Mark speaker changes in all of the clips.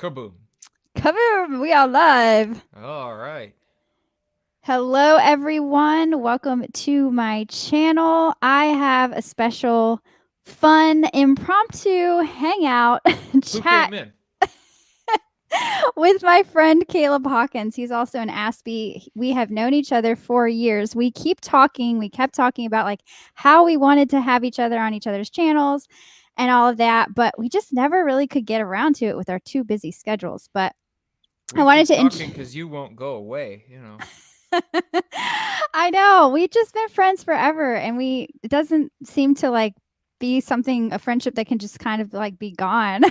Speaker 1: Kaboom.
Speaker 2: Kaboom! We are live.
Speaker 1: All right.
Speaker 2: Hello, everyone. Welcome to my channel. I have a special, fun, impromptu hangout
Speaker 1: Who
Speaker 2: chat
Speaker 1: came in?
Speaker 2: with my friend Caleb Hawkins. He's also an Aspie. We have known each other for years. We keep talking. We kept talking about like how we wanted to have each other on each other's channels and all of that, but we just never really could get around to it with our two busy schedules. But I
Speaker 1: We
Speaker 2: wanted
Speaker 1: keep
Speaker 2: to
Speaker 1: talking because you won't go away.
Speaker 2: I know. We've just been friends forever and it doesn't seem to like be something a friendship that can just kind of like be gone.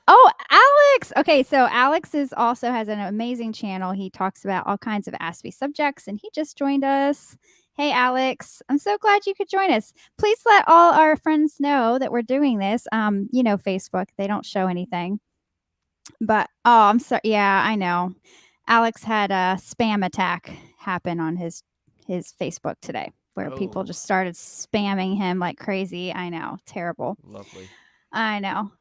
Speaker 2: Oh, Alex. Okay, so Alex is also has an amazing channel. He talks about all kinds of Aspie subjects and he just joined us. Hey Alex, I'm so glad you could join us. Please let all our friends know that we're doing this. Facebook, they don't show anything. But oh, I'm sorry. Yeah, I know. Alex had a spam attack happen on his Facebook today where people
Speaker 1: Oh,
Speaker 2: just started spamming him like crazy. I know. Terrible.
Speaker 1: lovely.
Speaker 2: I know.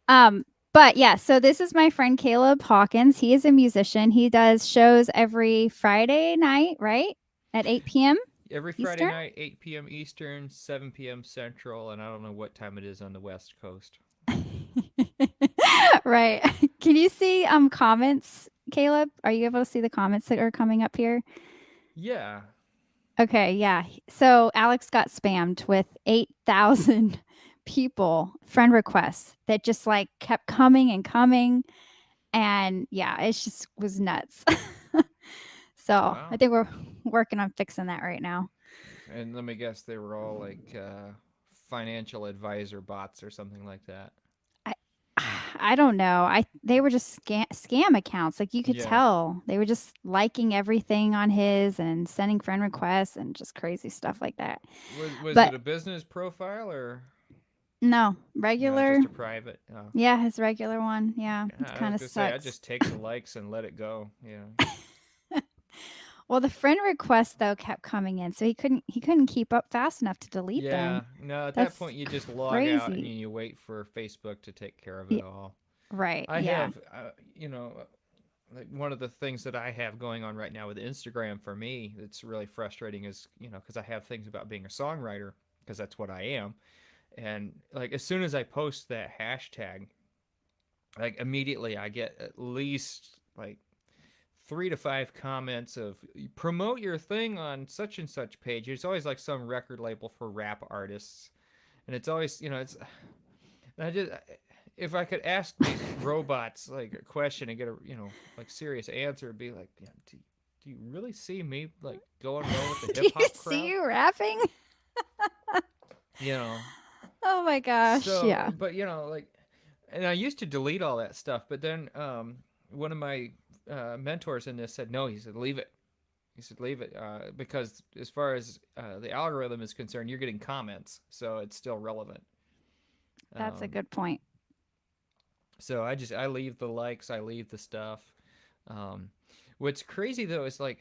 Speaker 2: But yeah, so this is my friend Caleb Hawkins. He is a musician. He does shows every Friday night, right? At 8 p.m.
Speaker 1: Every Friday
Speaker 2: Eastern.
Speaker 1: night, 8 p.m. Eastern, 7 p.m. Central, and I don't know what time it is on the West Coast.
Speaker 2: Right. Can you see comments, Caleb? Are you able to see the comments that are coming up here?
Speaker 1: Yeah.
Speaker 2: Okay, yeah. So Alex got spammed with 8,000 people friend requests that just like kept coming and coming. And yeah, it just was nuts. So I
Speaker 1: Wow.
Speaker 2: think we're working on fixing that right now.
Speaker 1: And let me guess, they were all like financial advisor bots or something like that.
Speaker 2: I I don't know. They were just scam accounts. Like you could
Speaker 1: Yeah.
Speaker 2: tell they were just liking everything on his and sending friend requests and just crazy stuff like that.
Speaker 1: Was
Speaker 2: But
Speaker 1: it a business profile or
Speaker 2: no,
Speaker 1: no?
Speaker 2: regular.
Speaker 1: Just a private. Oh.
Speaker 2: Yeah, his regular one. Yeah, it
Speaker 1: I
Speaker 2: kind
Speaker 1: was
Speaker 2: of
Speaker 1: gonna say I
Speaker 2: sucks.
Speaker 1: just take the likes and let it go. Yeah.
Speaker 2: Well, the friend requests though kept coming in, so he couldn't keep up fast enough to delete them.
Speaker 1: Yeah, no, at that
Speaker 2: That's
Speaker 1: point you just log out and
Speaker 2: crazy.
Speaker 1: you wait for Facebook to take care of
Speaker 2: Yeah,
Speaker 1: it all.
Speaker 2: right.
Speaker 1: I
Speaker 2: Yeah.
Speaker 1: have, like one of the things that I have going on right now with Instagram for me that's really frustrating is, because I have things about being a songwriter, because that's what I am. And like as soon as I post that hashtag, like immediately I get at least like 3 to 5 comments of promote your thing on such and such page. It's always like some record label for rap artists, and it's always it's. I just if I could ask these robots like a question and get a like serious answer, it'd be like, yeah, do you really see me like going well with the
Speaker 2: Do
Speaker 1: hip
Speaker 2: you
Speaker 1: hop
Speaker 2: see
Speaker 1: crowd?
Speaker 2: you rapping?
Speaker 1: You know.
Speaker 2: Oh my gosh.
Speaker 1: So,
Speaker 2: Yeah.
Speaker 1: but like, and I used to delete all that stuff, but then one of my mentors in this said no. He said leave it. He said leave it because as far as the algorithm is concerned, you're getting comments, so it's still relevant.
Speaker 2: That's a
Speaker 1: Um,
Speaker 2: good point.
Speaker 1: so I leave the likes, I leave the stuff. Um, what's crazy though is like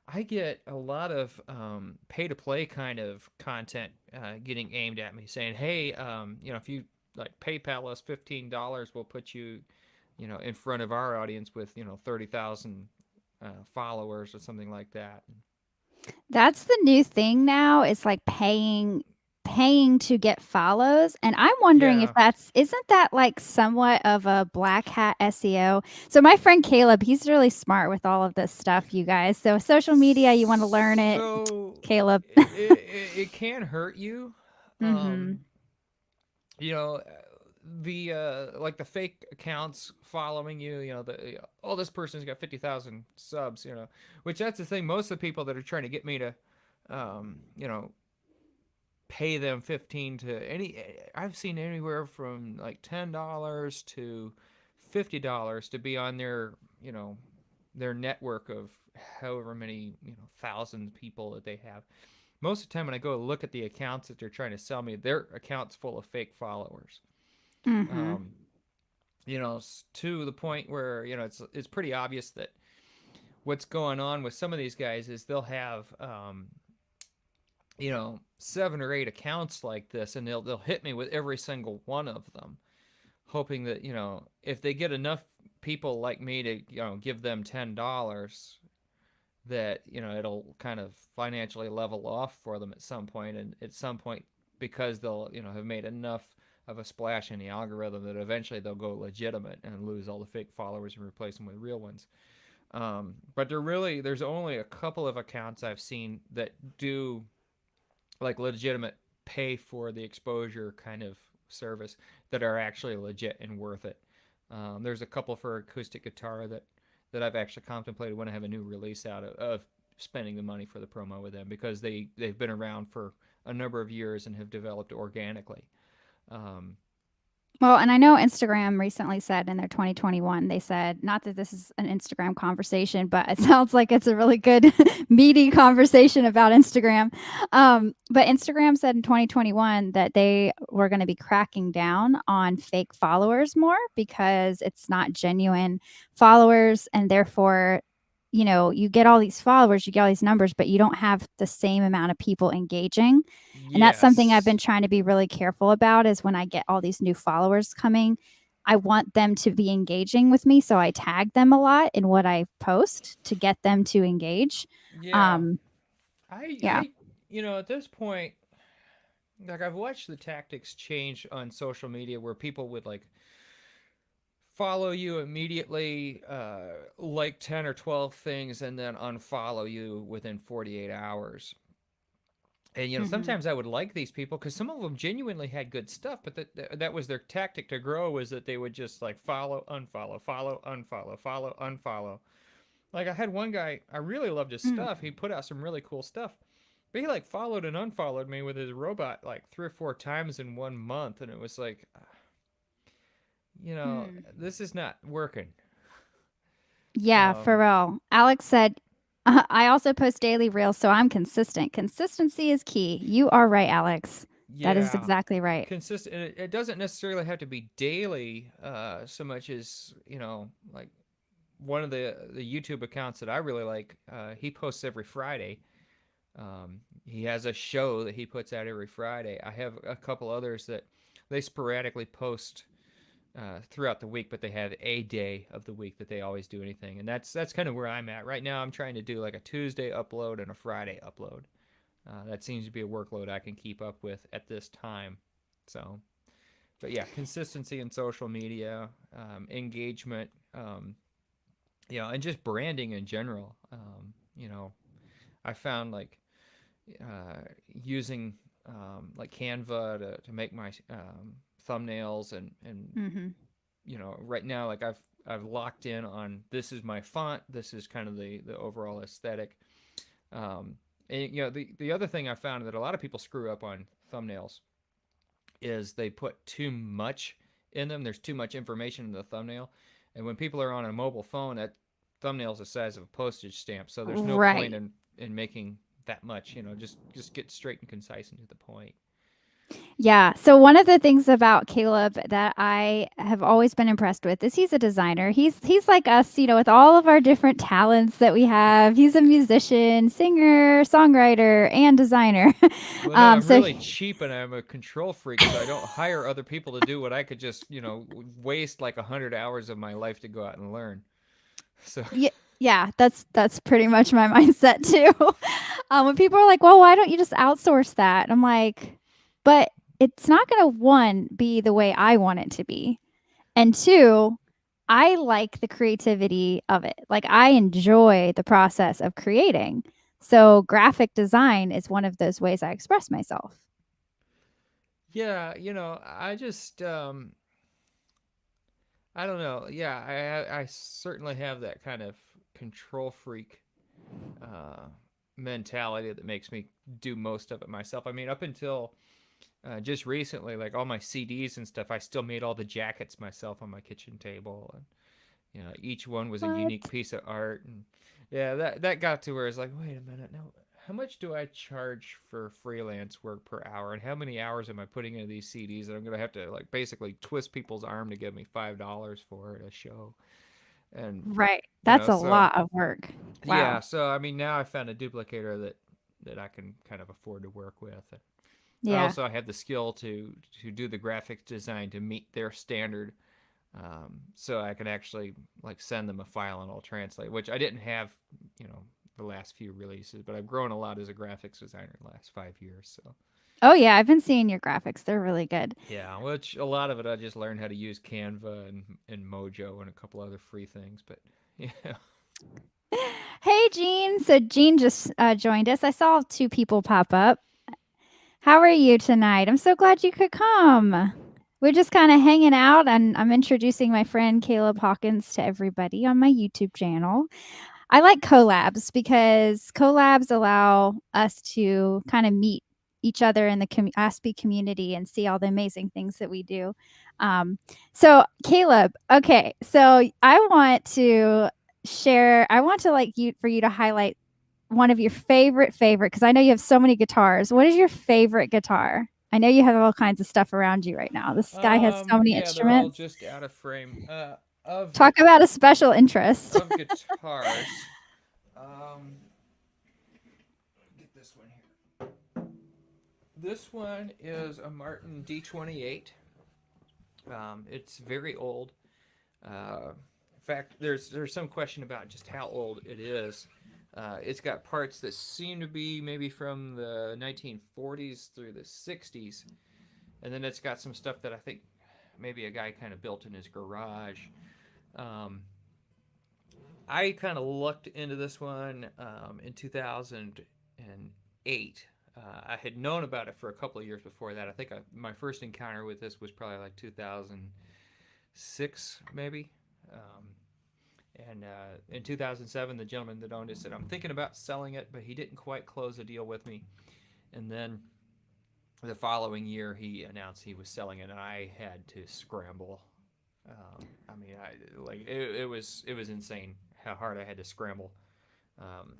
Speaker 1: I get a lot of pay to play kind of content getting aimed at me, saying, "Hey, if you like PayPal us $15, we'll put you, in front of our audience with 30,000 followers or something like that."
Speaker 2: That's the new thing now. It's like paying to get follows, and I'm wondering if
Speaker 1: Yeah.
Speaker 2: that's isn't that like somewhat of a black hat SEO? So my friend Caleb, he's really smart with all of this stuff, you guys. So social media, you want to learn it,
Speaker 1: So
Speaker 2: Caleb.
Speaker 1: it can hurt you.
Speaker 2: Mhm.
Speaker 1: Um, you know the like the fake accounts following you, oh, this person's got 50,000 subs, which that's the thing. Most of the people that are trying to get me to um you know pay them 15 to any I've seen anywhere from like $10 to $50 to be on their network of however many thousand people that they have. Most of the time when I go look at the accounts that they're trying to sell me, their accounts full of fake followers.
Speaker 2: Mhm.
Speaker 1: um, to the point where it's pretty obvious that what's going on with some of these guys is they'll have 7 or 8 accounts like this, and they'll hit me with every single one of them, hoping that if they get enough people like me to give them $10, that it'll kind of financially level off for them at some point, and at some point, because they'll have made enough of a splash in the algorithm, that eventually they'll go legitimate and lose all the fake followers and replace them with real ones. But there's only a couple of accounts I've seen that do like legitimate pay for the exposure kind of service, that are actually legit and worth it. There's a couple for acoustic guitar that I've actually contemplated when I have a new release out of spending the money for the promo with them, because they've been around for a number of years and have developed organically. Um,
Speaker 2: Well, and I know Instagram recently said in their 2021, they said, not that this is an Instagram conversation, but it sounds like it's a really good, meaty conversation about Instagram. But Instagram said in 2021 that they were going to be cracking down on fake followers more, because it's not genuine followers. And therefore, you get all these followers, you get all these numbers, but you don't have the same amount of people engaging. And that's something I've been
Speaker 1: yes.
Speaker 2: trying to be really careful about, is when I get all these new followers coming, I want them to be engaging with me. So I tag them a lot in what I post to get them to engage.
Speaker 1: Yeah.
Speaker 2: Um, yeah.
Speaker 1: I at this point, like, I've watched the tactics change on social media, where people would like follow you immediately, like 10 or 12 things, and then unfollow you within 48 hours. And
Speaker 2: Hmm.
Speaker 1: sometimes I would like these people because some of them genuinely had good stuff, but that was their tactic to grow, was that they would just like follow, unfollow, follow, unfollow, follow, unfollow. Like, I had one guy, I really loved his
Speaker 2: Mm.
Speaker 1: stuff. He put out some really cool stuff. But he like followed and unfollowed me with his robot like 3 or 4 times in 1 month, and it was like,
Speaker 2: Mm.
Speaker 1: this is not working.
Speaker 2: Yeah, for
Speaker 1: Um,
Speaker 2: real. Alex said, I also post daily reels, so I'm consistent. Consistency is key. You are right, Alex. That is
Speaker 1: yeah,
Speaker 2: exactly right.
Speaker 1: consistent. It doesn't necessarily have to be daily, so much as like one of the YouTube accounts that I really like. He posts every Friday. He has a show that he puts out every Friday. I have a couple others that they sporadically post throughout the week, but they have a day of the week that they always do anything, and that's kind of where I'm at right now. I'm trying to do like a Tuesday upload and a Friday upload. That seems to be a workload I can keep up with at this time. So, but yeah, consistency in social media, engagement, and just branding in general. I found like using like Canva to make my thumbnails, and
Speaker 2: Hmm.
Speaker 1: right now, like, I've locked in on, this is my font, this is kind of the overall aesthetic. And the other thing I found that a lot of people screw up on thumbnails is they put too much in them. There's too much information in the thumbnail, and when people are on a mobile phone, that thumbnail's the size of a postage stamp. So there's no point
Speaker 2: Right.
Speaker 1: in making that much. Just get straight and concise and to the point.
Speaker 2: Yeah. So one of the things about Caleb that I have always been impressed with is he's a designer. He's like us, with all of our different talents that we have. He's a musician, singer, songwriter, and designer.
Speaker 1: Well, no, I'm
Speaker 2: So
Speaker 1: really cheap and I'm a control freak, so I don't hire other people to do what I could just, waste like 100 hours of my life to go out and learn. So,
Speaker 2: yeah, yeah, that's pretty much my mindset too. When people are like, "Well, why don't you just outsource that?" I'm like, "But it's not going to one be the way I want it to be, and two, I like the creativity of it. Like I enjoy the process of creating. So graphic design is one of those ways I express myself."
Speaker 1: yeah, I just I don't know. Yeah, I certainly have that kind of control freak uh mentality that makes me do most of it myself. I mean, up until just recently, like all my CDs and stuff, I still made all the jackets myself on my kitchen table, and each one was a unique
Speaker 2: What?
Speaker 1: piece of art. And yeah, that got to where it's like, wait a minute, now how much do I charge for freelance work per hour, and how many hours am I putting into these CDs that I'm gonna have to like basically twist people's arm to give me $5 for at a show? And
Speaker 2: Right. That's a
Speaker 1: so
Speaker 2: lot of work.
Speaker 1: yeah,
Speaker 2: Wow.
Speaker 1: so I mean, now I found a duplicator that I can kind of afford to work with. And I
Speaker 2: Yeah.
Speaker 1: also have the skill to do the graphics design to meet their standard so I can actually like send them a file and it'll translate, which I didn't have, you know, the last few releases, but I've grown a lot as a graphics designer in the last 5 years. So
Speaker 2: Oh yeah, I've been seeing your graphics. They're really good.
Speaker 1: yeah, which a lot of it I just learned how to use Canva and Mojo and a couple other free things, but yeah.
Speaker 2: Hey Jean. So Jean just joined us. I saw two people pop up. How are you tonight? I'm so glad you could come. We're just kind of hanging out, and I'm introducing my friend Caleb Hawkins to everybody on my YouTube channel. I like collabs because collabs allow us to kind of meet each other in the Aspie community and see all the amazing things that we do. Um, so Caleb, okay, so I want to share. I want to like you for you to highlight one of your favorite because I know you have so many guitars. What is your favorite guitar? I know you have all kinds of stuff around you right now. This guy has so many
Speaker 1: Yeah, they're all
Speaker 2: instruments.
Speaker 1: just out of frame. Of
Speaker 2: Talk about a special interest.
Speaker 1: of guitars. Um, get this one here. This one is a Martin D28. It's very old. In fact, there's some question about just how old it is. It's got parts that seem to be maybe from the 1940s through the 60s, and then it's got some stuff that I think maybe a guy kind of built in his garage. Um, I kind of looked into this one in 2008. I had known about it for a couple of years before that. I think my first encounter with this was probably like 2006, maybe. Um, and in 2007, the gentleman that owned it said, "I'm thinking about selling it," but he didn't quite close a deal with me. And then the following year, he announced he was selling it, and I had to scramble. I mean, it was insane how hard I had to scramble.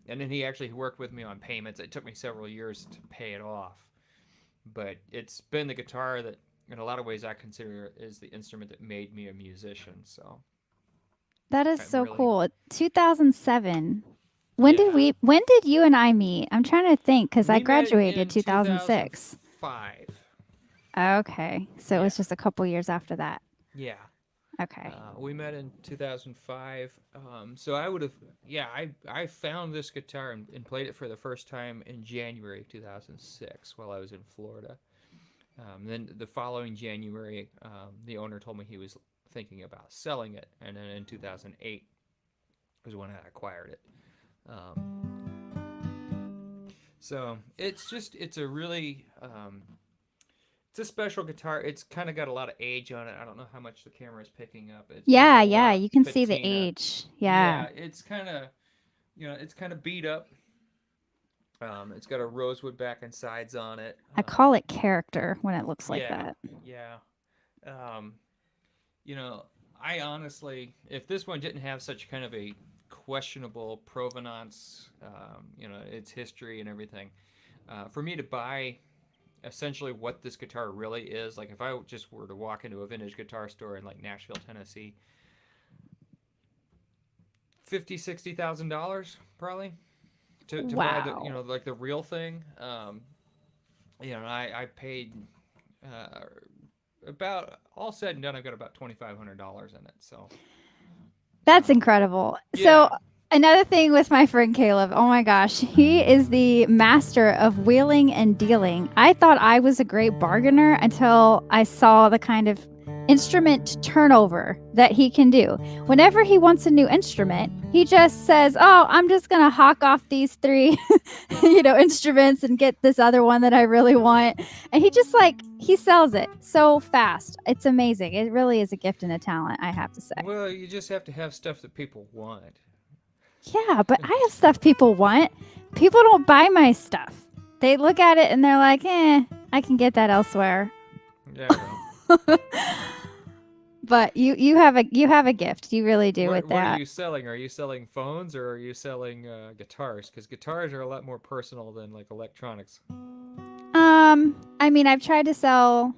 Speaker 1: And then he actually worked with me on payments. It took me several years to pay it off, but it's been the guitar that, in a lot of ways, I consider is the instrument that made me a musician. So
Speaker 2: That is
Speaker 1: I'm
Speaker 2: so
Speaker 1: really,
Speaker 2: cool. 2007.
Speaker 1: yeah.
Speaker 2: When did you and I meet? I'm trying to think cuz I
Speaker 1: We met
Speaker 2: graduated
Speaker 1: in
Speaker 2: 2006.
Speaker 1: 2005.
Speaker 2: Okay. So it
Speaker 1: Yeah,
Speaker 2: was just a couple years after that.
Speaker 1: yeah.
Speaker 2: Okay.
Speaker 1: We met in 2005. So I would have, yeah, I found this guitar and played it for the first time in January of 2006 while I was in Florida. Then the following January, the owner told me he was thinking about selling it, and then in 2008 was when I acquired it. Um, so it's a really it's a special guitar. It's kind of got a lot of age on it. I don't know how much the camera is picking up. There's a
Speaker 2: Yeah,
Speaker 1: lot
Speaker 2: yeah,
Speaker 1: of
Speaker 2: you can see the
Speaker 1: patina.
Speaker 2: age. Yeah.
Speaker 1: Yeah, it's kind of, it's kind of beat up. It's got a rosewood back and sides on it.
Speaker 2: I call it character when it looks like
Speaker 1: Yeah,
Speaker 2: that.
Speaker 1: yeah. Um, you know, I honestly, if this one didn't have such kind of a questionable provenance, its history and everything, for me to buy essentially what this guitar really is, like if I just were to walk into a vintage guitar store in like Nashville, Tennessee, 50, $60,000 probably to buy the,
Speaker 2: Wow.
Speaker 1: like the real thing. I paid uh, about, all said and done, I've got about $2,500 in it. So
Speaker 2: That's
Speaker 1: um,
Speaker 2: incredible. So
Speaker 1: yeah.
Speaker 2: another thing with my friend Caleb, oh my gosh, he is the master of wheeling and dealing. I thought I was a great bargainer until I saw the kind of instrument turnover that he can do. Whenever he wants a new instrument, he just says, "Oh, I'm just going to hawk off these three, instruments and get this other one that I really want." And he just like he sells it so fast. It's amazing. It really is a gift and a talent, I have to say.
Speaker 1: Well, you just have to have stuff that people want.
Speaker 2: Yeah, but I have stuff people want. People don't buy my stuff. They look at it and they're like, I can get that elsewhere.
Speaker 1: Yeah, well.
Speaker 2: But you have a gift. You really do with
Speaker 1: What are
Speaker 2: that.
Speaker 1: you selling? Are you selling phones or are you selling guitars? Because guitars are a lot more personal than like electronics.
Speaker 2: I mean, I've tried to sell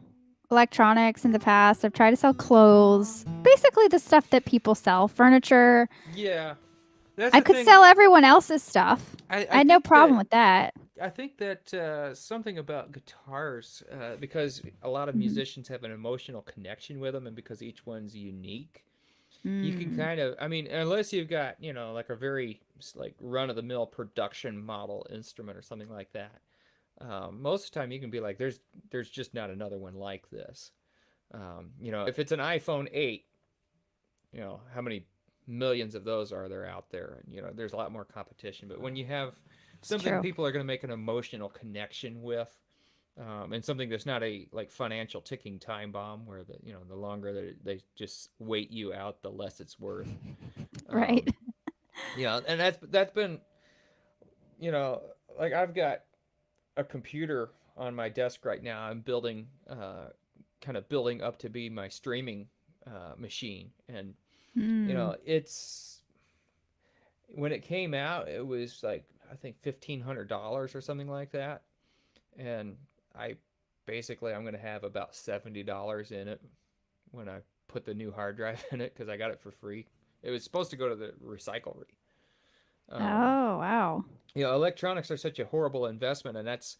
Speaker 2: electronics in the past. I've tried to sell clothes. Basically the stuff that people sell, furniture.
Speaker 1: Yeah, That's
Speaker 2: I
Speaker 1: the
Speaker 2: could
Speaker 1: thing.
Speaker 2: sell everyone else's stuff.
Speaker 1: I
Speaker 2: I had no
Speaker 1: think
Speaker 2: problem
Speaker 1: that
Speaker 2: with that.
Speaker 1: something about guitars, because a lot of
Speaker 2: Mhm.
Speaker 1: musicians have an emotional connection with them, and because each one's unique, you can
Speaker 2: Mm.
Speaker 1: kind of, I mean, unless you've got, like a very like run of the mill production model instrument or something like that. Most of the time, you can be like, there's just not another one like this. If it's an iPhone 8, how many millions of those are there out there? And there's a lot more competition. But when you have
Speaker 2: It's
Speaker 1: something
Speaker 2: true.
Speaker 1: people are going to make an emotional connection with, and something that's not a like financial ticking time bomb where the longer that they just wait you out, the less it's worth.
Speaker 2: Right.
Speaker 1: Um, and that's been you know like I've got a computer on my desk right now. I'm building, kind of building up to be my streaming machine, and
Speaker 2: Mm.
Speaker 1: it's when it came out, it was like I think $1,500 or something like that, and I basically I'm gonna have about $70 in it when I put the new hard drive in it because I got it for free. It was supposed to go to the recyclery. Um,
Speaker 2: Oh, wow.
Speaker 1: Electronics are such a horrible investment, and that's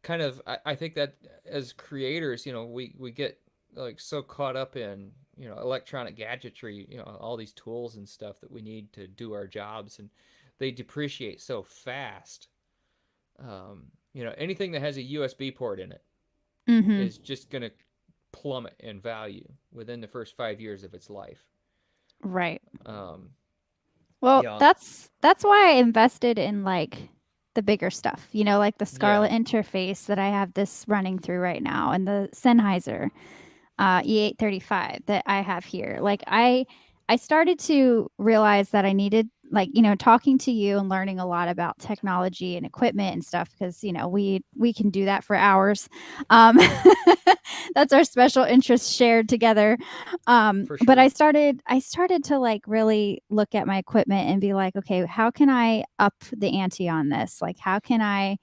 Speaker 1: kind of I think that as creators, we get like so caught up in electronic gadgetry, all these tools and stuff that we need to do our jobs, and they depreciate so fast. Anything that has a USB port in it
Speaker 2: Mhm.
Speaker 1: is just going to plummet in value within the first 5 years of its life.
Speaker 2: Right.
Speaker 1: Um,
Speaker 2: Well,
Speaker 1: yeah,
Speaker 2: that's why I invested in like the bigger stuff. Like the
Speaker 1: yeah,
Speaker 2: Scarlett interface that I have this running through right now and the Sennheiser E835 that I have here. Like I started to realize that I needed like, talking to you and learning a lot about technology and equipment and stuff because, we can do that for hours. Um that's our special interest shared together.
Speaker 1: for
Speaker 2: But I
Speaker 1: sure.
Speaker 2: started I started to like really look at my equipment and be like, okay, how can I up the ante on this? Like how can I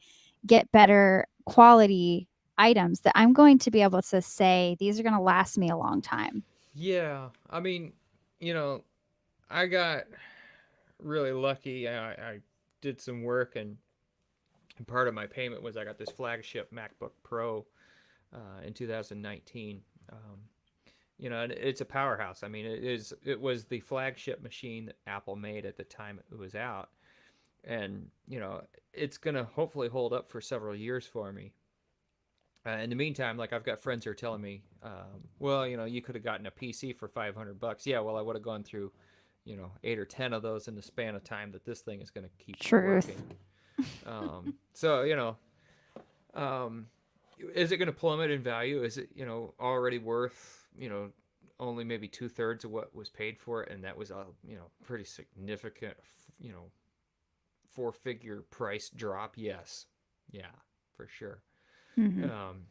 Speaker 2: get better quality items that I'm going to be able to say these are going to last me a long time.
Speaker 1: Yeah, I mean, you know, I got really lucky. I did some work, and part of my payment was I got this flagship MacBook Pro in 2019. Um, and it's a powerhouse. I mean, it was the flagship machine that Apple made at the time it was out, and it's gonna hopefully hold up for several years for me. In the meantime, like I've got friends who are telling me, well, you could have gotten a PC for $500. Yeah, well, I would have gone through, 8 or 10 of those in the span of time that this thing is going to keep
Speaker 2: Truth.
Speaker 1: working. So um, is it going to plummet in value? Is it already worth only maybe 2/3 of what was paid for it, and that was a pretty significant you know four-figure price drop? Yes, yeah, for sure.
Speaker 2: Mhm.
Speaker 1: Um,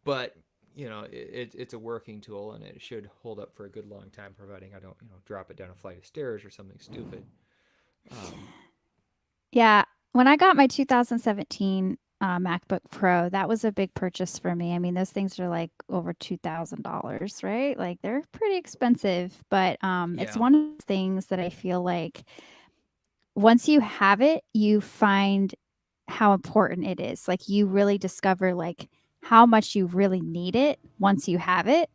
Speaker 1: but it's a working tool, and it should hold up for a good long time, providing I don't drop it down a flight of stairs or something stupid. Um,
Speaker 2: Yeah, when I got my 2017 MacBook Pro, that was a big purchase for me. I mean, those things are like over $2,000, right? Like they're pretty expensive, but it's
Speaker 1: yeah,
Speaker 2: one of those things that I feel like once you have it, you find how important it is. Like you really discover like how much you really need it once you have it.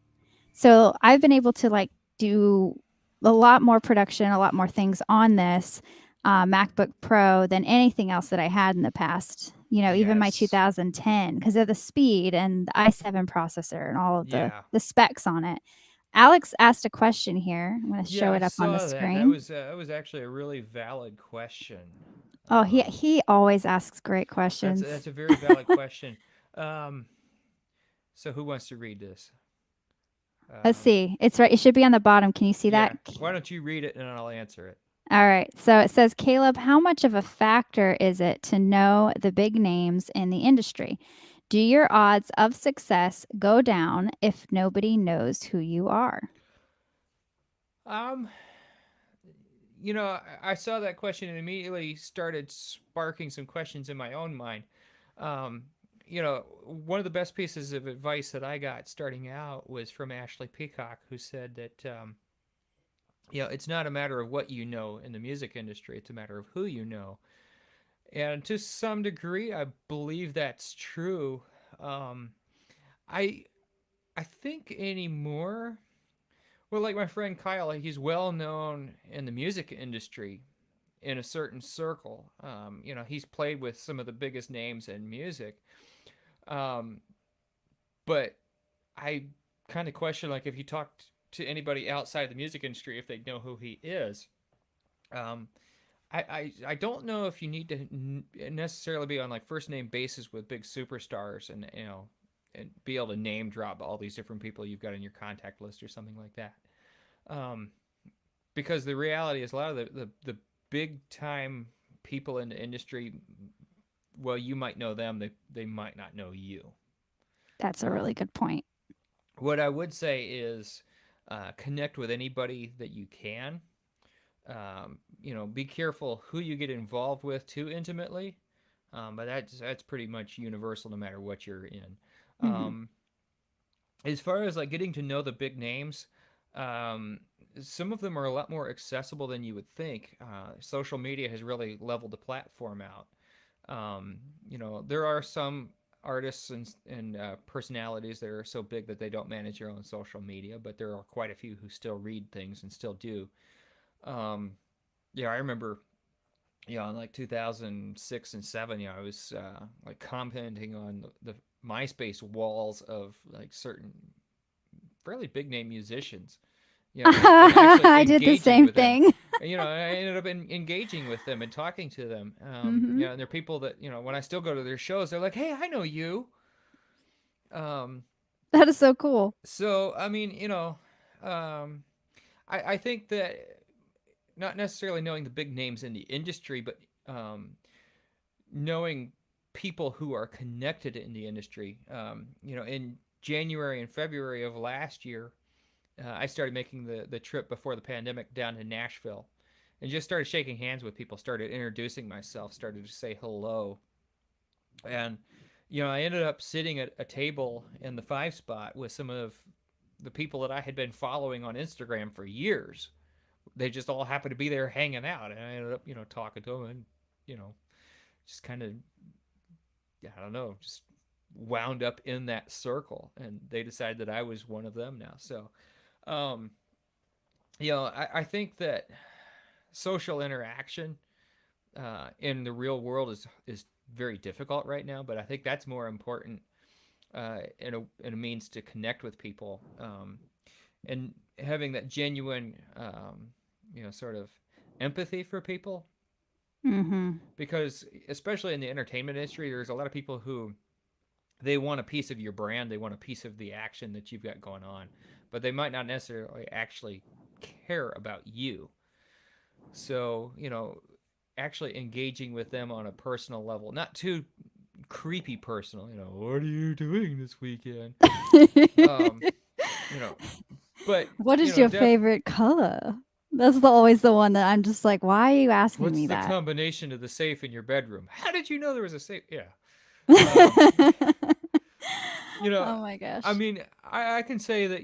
Speaker 2: So I've been able to like do a lot more production, a lot more things on this MacBook Pro than anything else that I had in the past. Even my
Speaker 1: yes,
Speaker 2: 2010 because of the speed and the i7 processor and all of the
Speaker 1: yeah,
Speaker 2: the specs on it. Alex asked a question here. I'm going to
Speaker 1: yeah.
Speaker 2: show
Speaker 1: I
Speaker 2: it up on the
Speaker 1: saw that. That
Speaker 2: screen.
Speaker 1: was that was actually a really valid question.
Speaker 2: Oh, he
Speaker 1: Um,
Speaker 2: he always asks great
Speaker 1: that's
Speaker 2: questions.
Speaker 1: a very valid question. Um, so who wants to read this?
Speaker 2: Let's
Speaker 1: Um,
Speaker 2: see. It's right. It should be on the bottom. Can you see that?
Speaker 1: yeah. Why don't you read it and I'll answer it?
Speaker 2: All right. So it says, Caleb, how much of a factor is it to know the big names in the industry? Do your odds of success go down if nobody knows who you are?
Speaker 1: Um, I saw that question and immediately started sparking some questions in my own mind. Um, one of the best pieces of advice that I got starting out was from Ashley Peacock, who said that it's not a matter of what you know in the music industry, it's a matter of who you know. And to some degree, I believe that's true. Um, I I think anymore. Well, like my friend Kyle, he's well known in the music industry in a certain circle. He's played with some of the biggest names in music. Um, but I kind of question, like, if you talked to anybody outside the music industry, if they know who he is. Um, I don't know if you need to necessarily be on like first name basis with big superstars and be able to name drop all these different people you've got in your contact list or something like that. Um, because the reality is a lot of the big time people in the industry, well, you might know them, they might not know you.
Speaker 2: That's a really
Speaker 1: Um,
Speaker 2: good point.
Speaker 1: what I would say is connect with anybody that you can. Be careful who you get involved with too intimately. But that's pretty much universal no matter what you're in.
Speaker 2: Mhm.
Speaker 1: Um, as far as like getting to know the big names, um, some of them are a lot more accessible than you would think. Social media has really leveled the platform out. There are some artists and personalities that are so big that they don't manage their own social media, but there are quite a few who still read things and still do. Um, yeah, I remember, in like 2006 and 7, I was like commenting on the MySpace walls of like certain fairly big name musicians, and actually
Speaker 2: I did the
Speaker 1: engaging
Speaker 2: same
Speaker 1: with them.
Speaker 2: thing.
Speaker 1: I ended up engaging with them and talking to them.
Speaker 2: Mhm.
Speaker 1: And they're people that, when I still go to their shows, they're like, "Hey, I know you." Um,
Speaker 2: That is so cool.
Speaker 1: so I mean, um, I think that not necessarily knowing the big names in the industry, but um, knowing people who are connected in the industry. In January and February of last year, I started making the trip before the pandemic down to Nashville, and just started shaking hands with people, started introducing myself, started to say hello, and I ended up sitting at a table in the five spot with some of the people that I had been following on Instagram for years. They just all happened to be there hanging out, and I ended up talking to them and you know just kind of, I don't know, just wound up in that circle, and they decided that I was one of them now. So, um, I think that social interaction in the real world is very difficult right now, but I think that's more important in a means to connect with people, and having that genuine, sort of empathy for people,
Speaker 2: Mhm.
Speaker 1: because especially in the entertainment industry, there's a lot of people who they want a piece of your brand, they want a piece of the action that you've got going on, but they might not necessarily actually care about you. So, actually engaging with them on a personal level, not too creepy personal, what are you doing this weekend? Um, you know, but,
Speaker 2: What is your favorite color? That's always the one that I'm just like, why are you asking
Speaker 1: what's
Speaker 2: me
Speaker 1: the
Speaker 2: that?
Speaker 1: combination of the safe in your bedroom? How did you know there was a safe? Yeah. Um, you know,
Speaker 2: Oh my
Speaker 1: I
Speaker 2: gosh.
Speaker 1: mean, I can say that,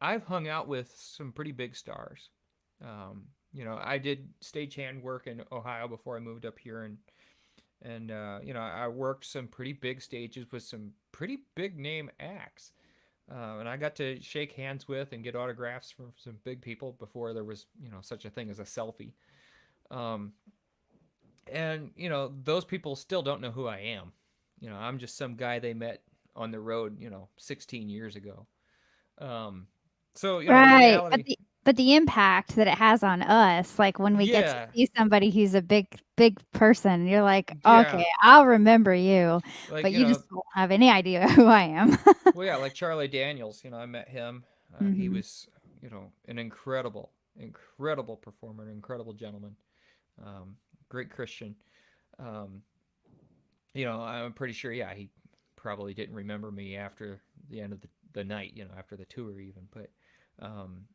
Speaker 1: I've hung out with some pretty big stars. I did stagehand work in Ohio before I moved up here, and I worked some pretty big stages with some pretty big name acts, and I got to shake hands with and get autographs from some big people before there was such a thing as a selfie. Um, and those people still don't know who I am. I'm just some guy they met on the road 16 years ago. Um, so the
Speaker 2: Right,
Speaker 1: reality,
Speaker 2: but the impact that it has on us, like, when we get to
Speaker 1: yeah,
Speaker 2: see somebody who's a big person, you're like,
Speaker 1: yeah,
Speaker 2: "Okay, I'll remember you,"
Speaker 1: like
Speaker 2: but you just don't have any idea who I am.
Speaker 1: well, yeah, like Charlie Daniels. I met him. He
Speaker 2: Mhm.
Speaker 1: was, an incredible performer, an incredible gentleman, um, great Christian. Um, I'm pretty sure, yeah, he probably didn't remember me after the end of the night, after the tour even. But, um,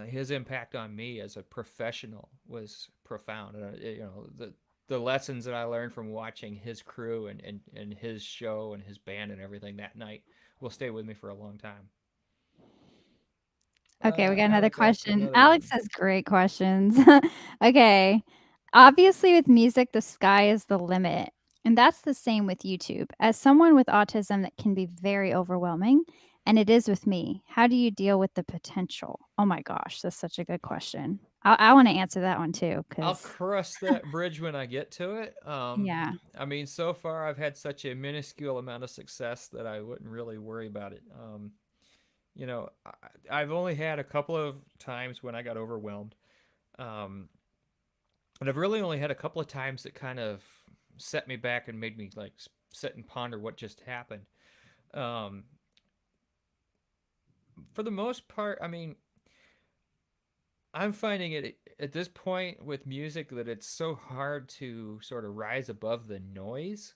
Speaker 1: his impact on me as a professional was profound. And, the lessons that I learned from watching his crew and his show and his band and everything that night will stay with me for a long time.
Speaker 2: Okay, we got another
Speaker 1: Alex asked
Speaker 2: question.
Speaker 1: another
Speaker 2: Alex
Speaker 1: one.
Speaker 2: has great questions. Okay. Obviously, with music, the sky is the limit. And that's the same with YouTube. As someone with autism, that can be very overwhelming. And it is with me. How do you deal with the potential? Oh my gosh, that's such a good question. I want to answer that one too,
Speaker 1: I'll
Speaker 2: because,
Speaker 1: cross that bridge when I get to it.
Speaker 2: yeah.
Speaker 1: I mean, so far I've had such a minuscule amount of success that I wouldn't really worry about it. You know, I've only had a couple of times when I got overwhelmed. Um, and I've really only had a couple of times that kind of set me back and made me like sit and ponder what just happened. Um, for the most part, I mean, I'm finding it at this point with music that it's so hard to sort of rise above the noise.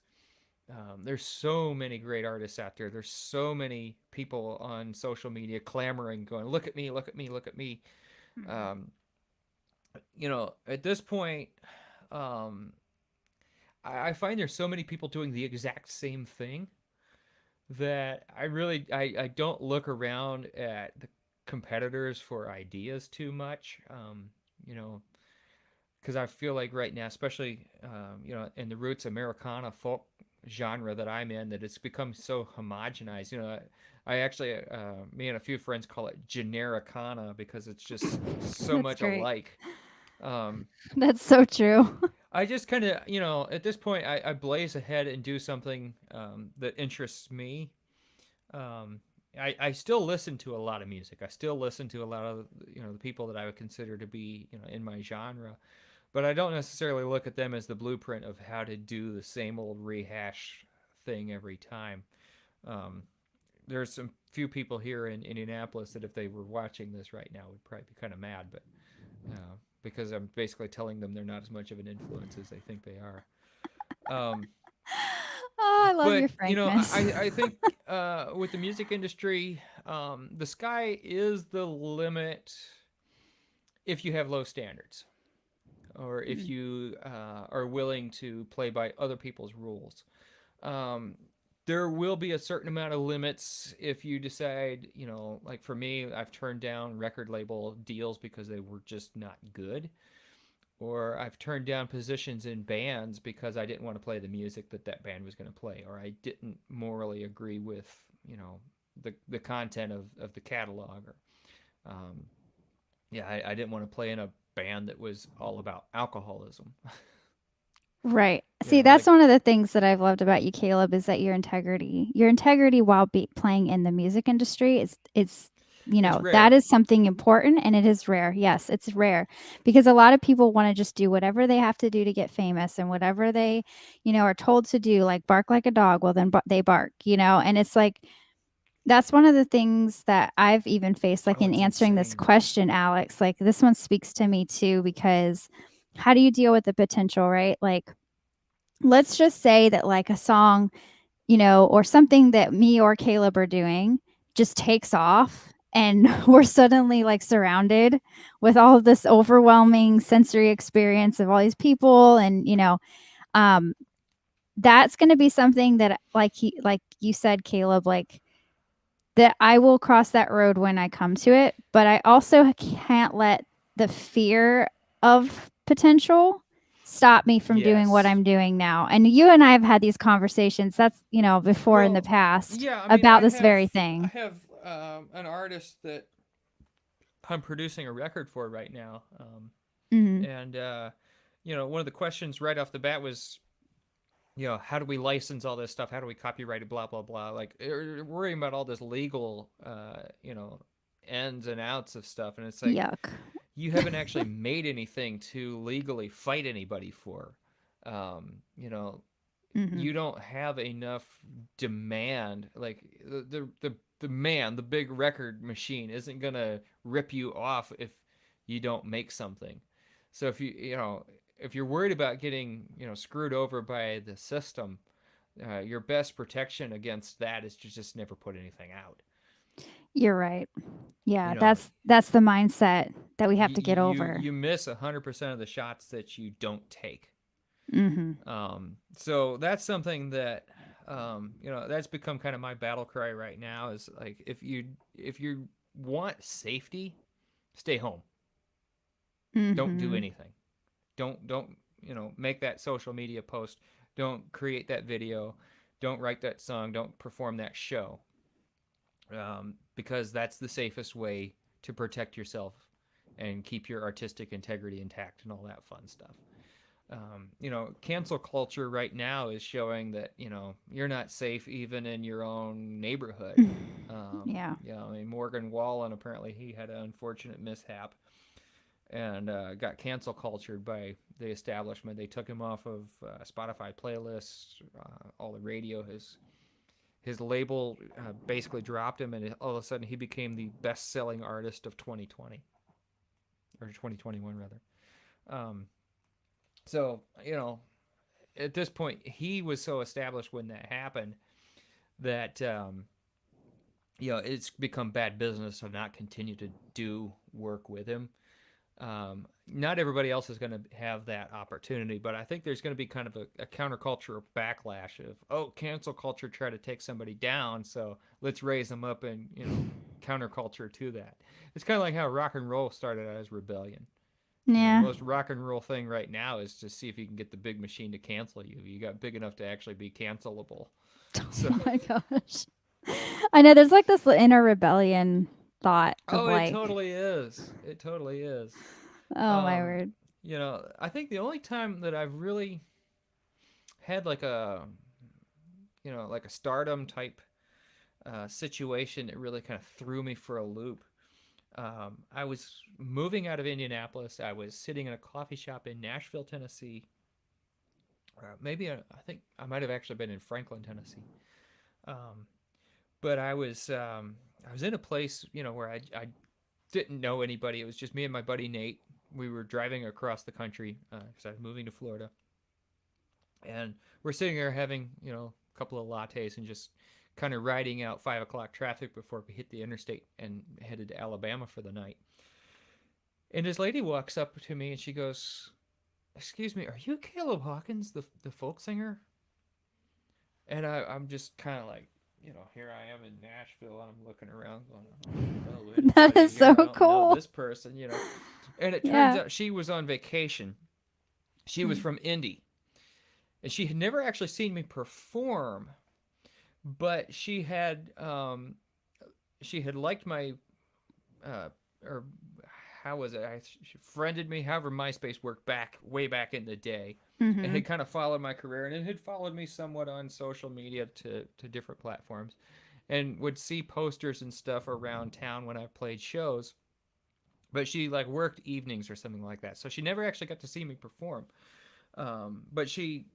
Speaker 1: There's so many great artists out there. There's so many people on social media clamoring, going, "Look at me! Look at me! Look at me!"
Speaker 2: Mhm.
Speaker 1: Um, you know, at this point, um, I find there's so many people doing the exact same thing that I don't look around at the competitors for ideas too much. You know, because I feel like right now, especially you know, in the roots Americana folk genre that I'm in, that it's become so homogenized. You know, I actually, me and a few friends call it genericana because it's just so
Speaker 2: That's
Speaker 1: much
Speaker 2: great.
Speaker 1: alike. Um,
Speaker 2: That's so true.
Speaker 1: I just kind of, you know, at this point, I blaze ahead and do something that interests me. Um, I still listen to a lot of music. I still listen to a lot of, you know, the people that I would consider to be, you know, in my genre, but I don't necessarily look at them as the blueprint of how to do the same old rehash thing every time. Um, there's some few people here in Indianapolis that if they were watching this right now would probably be kind of mad, but because I'm basically telling them they're not as much of an influence as they think they are. Um,
Speaker 2: Oh, I love your
Speaker 1: but you know,
Speaker 2: frankness.
Speaker 1: I think with the music industry, the sky is the limit if you have low standards or if
Speaker 2: Mm.
Speaker 1: you are willing to play by other people's rules. Um, there will be a certain amount of limits if you decide, you know, like for me, I've turned down record label deals because they were just not good. Or I've turned down positions in bands because I didn't want to play the music that that band was going to play, or I didn't morally agree with, you know, the content of the catalog, or um, yeah, I didn't want to play in a band that was all about alcoholism.
Speaker 2: Right.
Speaker 1: You
Speaker 2: See,
Speaker 1: know,
Speaker 2: that's
Speaker 1: like
Speaker 2: one of the things that I've loved about you, Caleb, is that your integrity while playing in the music industry is, you
Speaker 1: it's
Speaker 2: know, that
Speaker 1: rare.
Speaker 2: is something important and it is rare. Yes, it's rare because a lot of people want to just do whatever they have to do to get famous and whatever they, are told to do, like bark like a dog. Well, then they bark, and it's like that's one of the things that I've even faced, like
Speaker 1: Oh,
Speaker 2: in
Speaker 1: it's
Speaker 2: answering this
Speaker 1: insane.
Speaker 2: question, Alex. Like this one speaks to me too because how do you deal with the potential, right? Like let's just say that like a song, or something that me or Caleb are doing just takes off and we're suddenly like surrounded with all of this overwhelming sensory experience of all these people and um that's going to be something that like you said, Caleb, like that I will cross that road when I come to it, but I also can't let the fear of potential stop me from doing what
Speaker 1: Yes.
Speaker 2: I'm doing now. And you and I have had these conversations that's, before in the
Speaker 1: Well,
Speaker 2: past
Speaker 1: yeah. I mean,
Speaker 2: about this very
Speaker 1: I
Speaker 2: thing.
Speaker 1: have an artist that I'm producing a record for right now,
Speaker 2: Mhm.
Speaker 1: and you know, one of the questions right off the bat was, you know, how do we license all this stuff? How do we copyright it? Blah blah blah. Like worrying about all this legal, you know, ends and outs of stuff, and it's like
Speaker 2: Yuck.
Speaker 1: you haven't actually made anything to legally fight anybody for. You know,
Speaker 2: Mhm.
Speaker 1: you don't have enough demand. Like the man, the big record machine isn't gonna rip you off if you don't make something. So if you know, if you're worried about getting, you know, screwed over by the system, your best protection against that is to just never put anything out.
Speaker 2: You're right.
Speaker 1: You
Speaker 2: Yeah,
Speaker 1: know,
Speaker 2: that's the mindset that we have to get over.
Speaker 1: you miss 100% of the shots that you don't take.
Speaker 2: Mhm.
Speaker 1: So that's something that you know, that's become kind of my battle cry right now. Is like if you want safety, stay home. Don't do
Speaker 2: Mhm.
Speaker 1: anything. Don't make that social media post. Don't create that video. Don't write that song. Don't perform that show, because that's the safest way to protect yourself and keep your artistic integrity intact and all that fun stuff. Cancel culture right now is showing that you're not safe even in your own neighborhood.
Speaker 2: Yeah.
Speaker 1: I mean, Morgan Wallen, apparently he had an unfortunate mishap and got cancel cultured by the establishment. They took him off of Spotify playlists, all the radio. His label basically dropped him, and all of a sudden he became the best-selling artist of 2020 or 2021 rather. Um, so at this point, he was so established when that happened that it's become bad business to not continue to do work with him. Not everybody else is going to have that opportunity, but I think there's going to be kind of a counterculture backlash of, oh, cancel culture try to take somebody down, so let's raise them up and counterculture to that. It's kind of like how rock and roll started out as rebellion. The
Speaker 2: Yeah.
Speaker 1: most rock and roll thing right now is to see if you can get the big machine to cancel you. You got big enough to actually be cancelable. So,
Speaker 2: Oh my gosh. I know there's like this inner rebellion thought of
Speaker 1: oh, it
Speaker 2: like,
Speaker 1: totally is. It totally is.
Speaker 2: oh my word.
Speaker 1: I think the only time that I've really had like a stardom type situation that really kind of threw me for a loop. I was moving out of Indianapolis. I was sitting in a coffee shop in Nashville, Tennessee. Maybe I think I might have actually been in Franklin, Tennessee. Um, but I was in a place where I didn't know anybody. It was just me and my buddy Nate. We were driving across the country because I was moving to Florida, and we're sitting there having a couple of lattes and just kind of riding out 5 o'clock traffic before we hit the interstate and headed to Alabama for the night. And this lady walks up to me and she goes, "Excuse me, are you Caleb Hawkins, the folk singer?" And I'm just kind of like, here I am in Nashville and I'm looking around going, I don't know
Speaker 2: That
Speaker 1: anybody
Speaker 2: is so
Speaker 1: here. I don't know
Speaker 2: cool.
Speaker 1: this person. And it turns
Speaker 2: Yeah.
Speaker 1: out she was on vacation. She was from Indy. And she had never actually seen me perform, but she had liked my or how was it? She friended me, however MySpace worked way back in the day, and
Speaker 2: Mhm.
Speaker 1: had kind of followed my career, and it had followed me somewhat on social media to different platforms, and would see posters and stuff around town when I played shows. But she like worked evenings or something like that, so she never actually got to see me perform. But she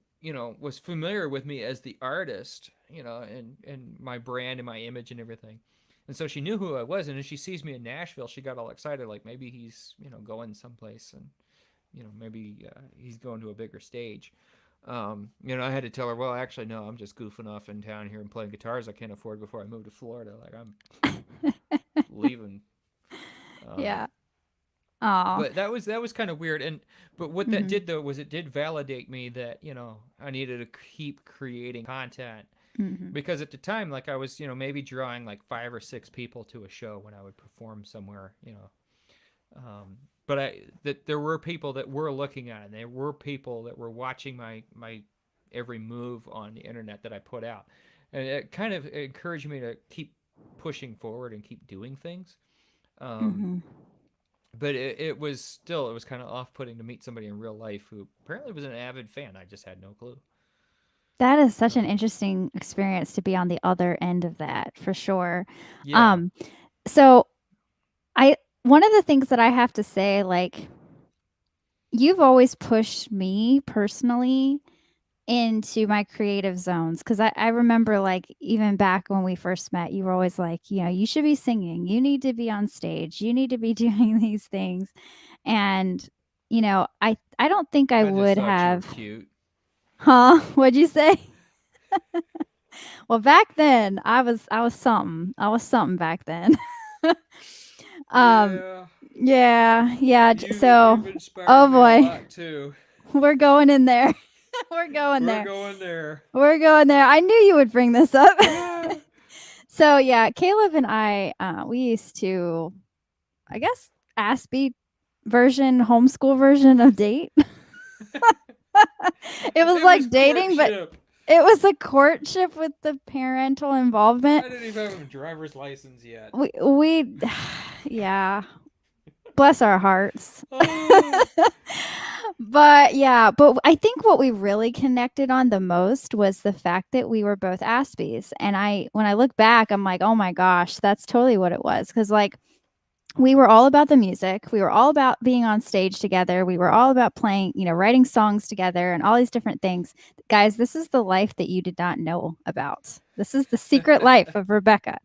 Speaker 1: was familiar with me as the artist, and my brand and my image and everything. And so she knew who I was, and as she sees me in Nashville, she got all excited, like maybe he's going someplace, and maybe he's going to a bigger stage. I had to tell her, well, actually, no, I'm just goofing off in town here and playing guitars I can't afford before I move to Florida. Like I'm leaving. Um,
Speaker 2: Yeah. Oh.
Speaker 1: but that was kind of weird, and but what that
Speaker 2: Mhm.
Speaker 1: did though was it did validate me that I needed to keep creating content,
Speaker 2: Mhm.
Speaker 1: because at the time, like, I was maybe drawing like 5 or 6 people to a show when I would perform somewhere. But that there were people that were looking at it, and there were people that were watching my every move on the internet that I put out, and it kind of encouraged me to keep pushing forward and keep doing things. um,
Speaker 2: Mhm.
Speaker 1: but it was kind of off-putting to meet somebody in real life who apparently was an avid fan. I just had no clue.
Speaker 2: That is such an
Speaker 1: um,
Speaker 2: interesting experience to be on the other end of that, for sure.
Speaker 1: yeah.
Speaker 2: Um, so I one of the things that I have to say, like, you've always pushed me personally into my creative zones, because I remember, like, even back when we first met, you were always like, you should be singing, you need to be on stage, you need to be doing these things. And I don't think I
Speaker 1: I just
Speaker 2: would
Speaker 1: thought you were
Speaker 2: have.
Speaker 1: cute.
Speaker 2: Huh? What'd you say? Well, back then I was something. I was something back then. um,
Speaker 1: Yeah,
Speaker 2: yeah, yeah.
Speaker 1: you've
Speaker 2: So,
Speaker 1: inspired
Speaker 2: oh
Speaker 1: me a
Speaker 2: boy,
Speaker 1: lot too.
Speaker 2: we're going in there. We're going
Speaker 1: We're
Speaker 2: there.
Speaker 1: going there.
Speaker 2: We're going there. I knew you would bring this up. So yeah, Caleb and I, we used to, I guess, Aspie version, homeschool version of date. It was
Speaker 1: It was
Speaker 2: like dating, but
Speaker 1: courtship.
Speaker 2: it was a courtship with the parental involvement.
Speaker 1: I didn't even have a driver's license yet.
Speaker 2: We yeah, bless our hearts.
Speaker 1: Oh,
Speaker 2: But yeah, but I think what we really connected on the most was the fact that we were both Aspies. And when I look back, I'm like, oh my gosh, that's totally what it was. Cause like we were all about the music. We were all about being on stage together. We were all about playing, writing songs together and all these different things. Guys, this is the life that you did not know about. This is the secret life of Rebekah.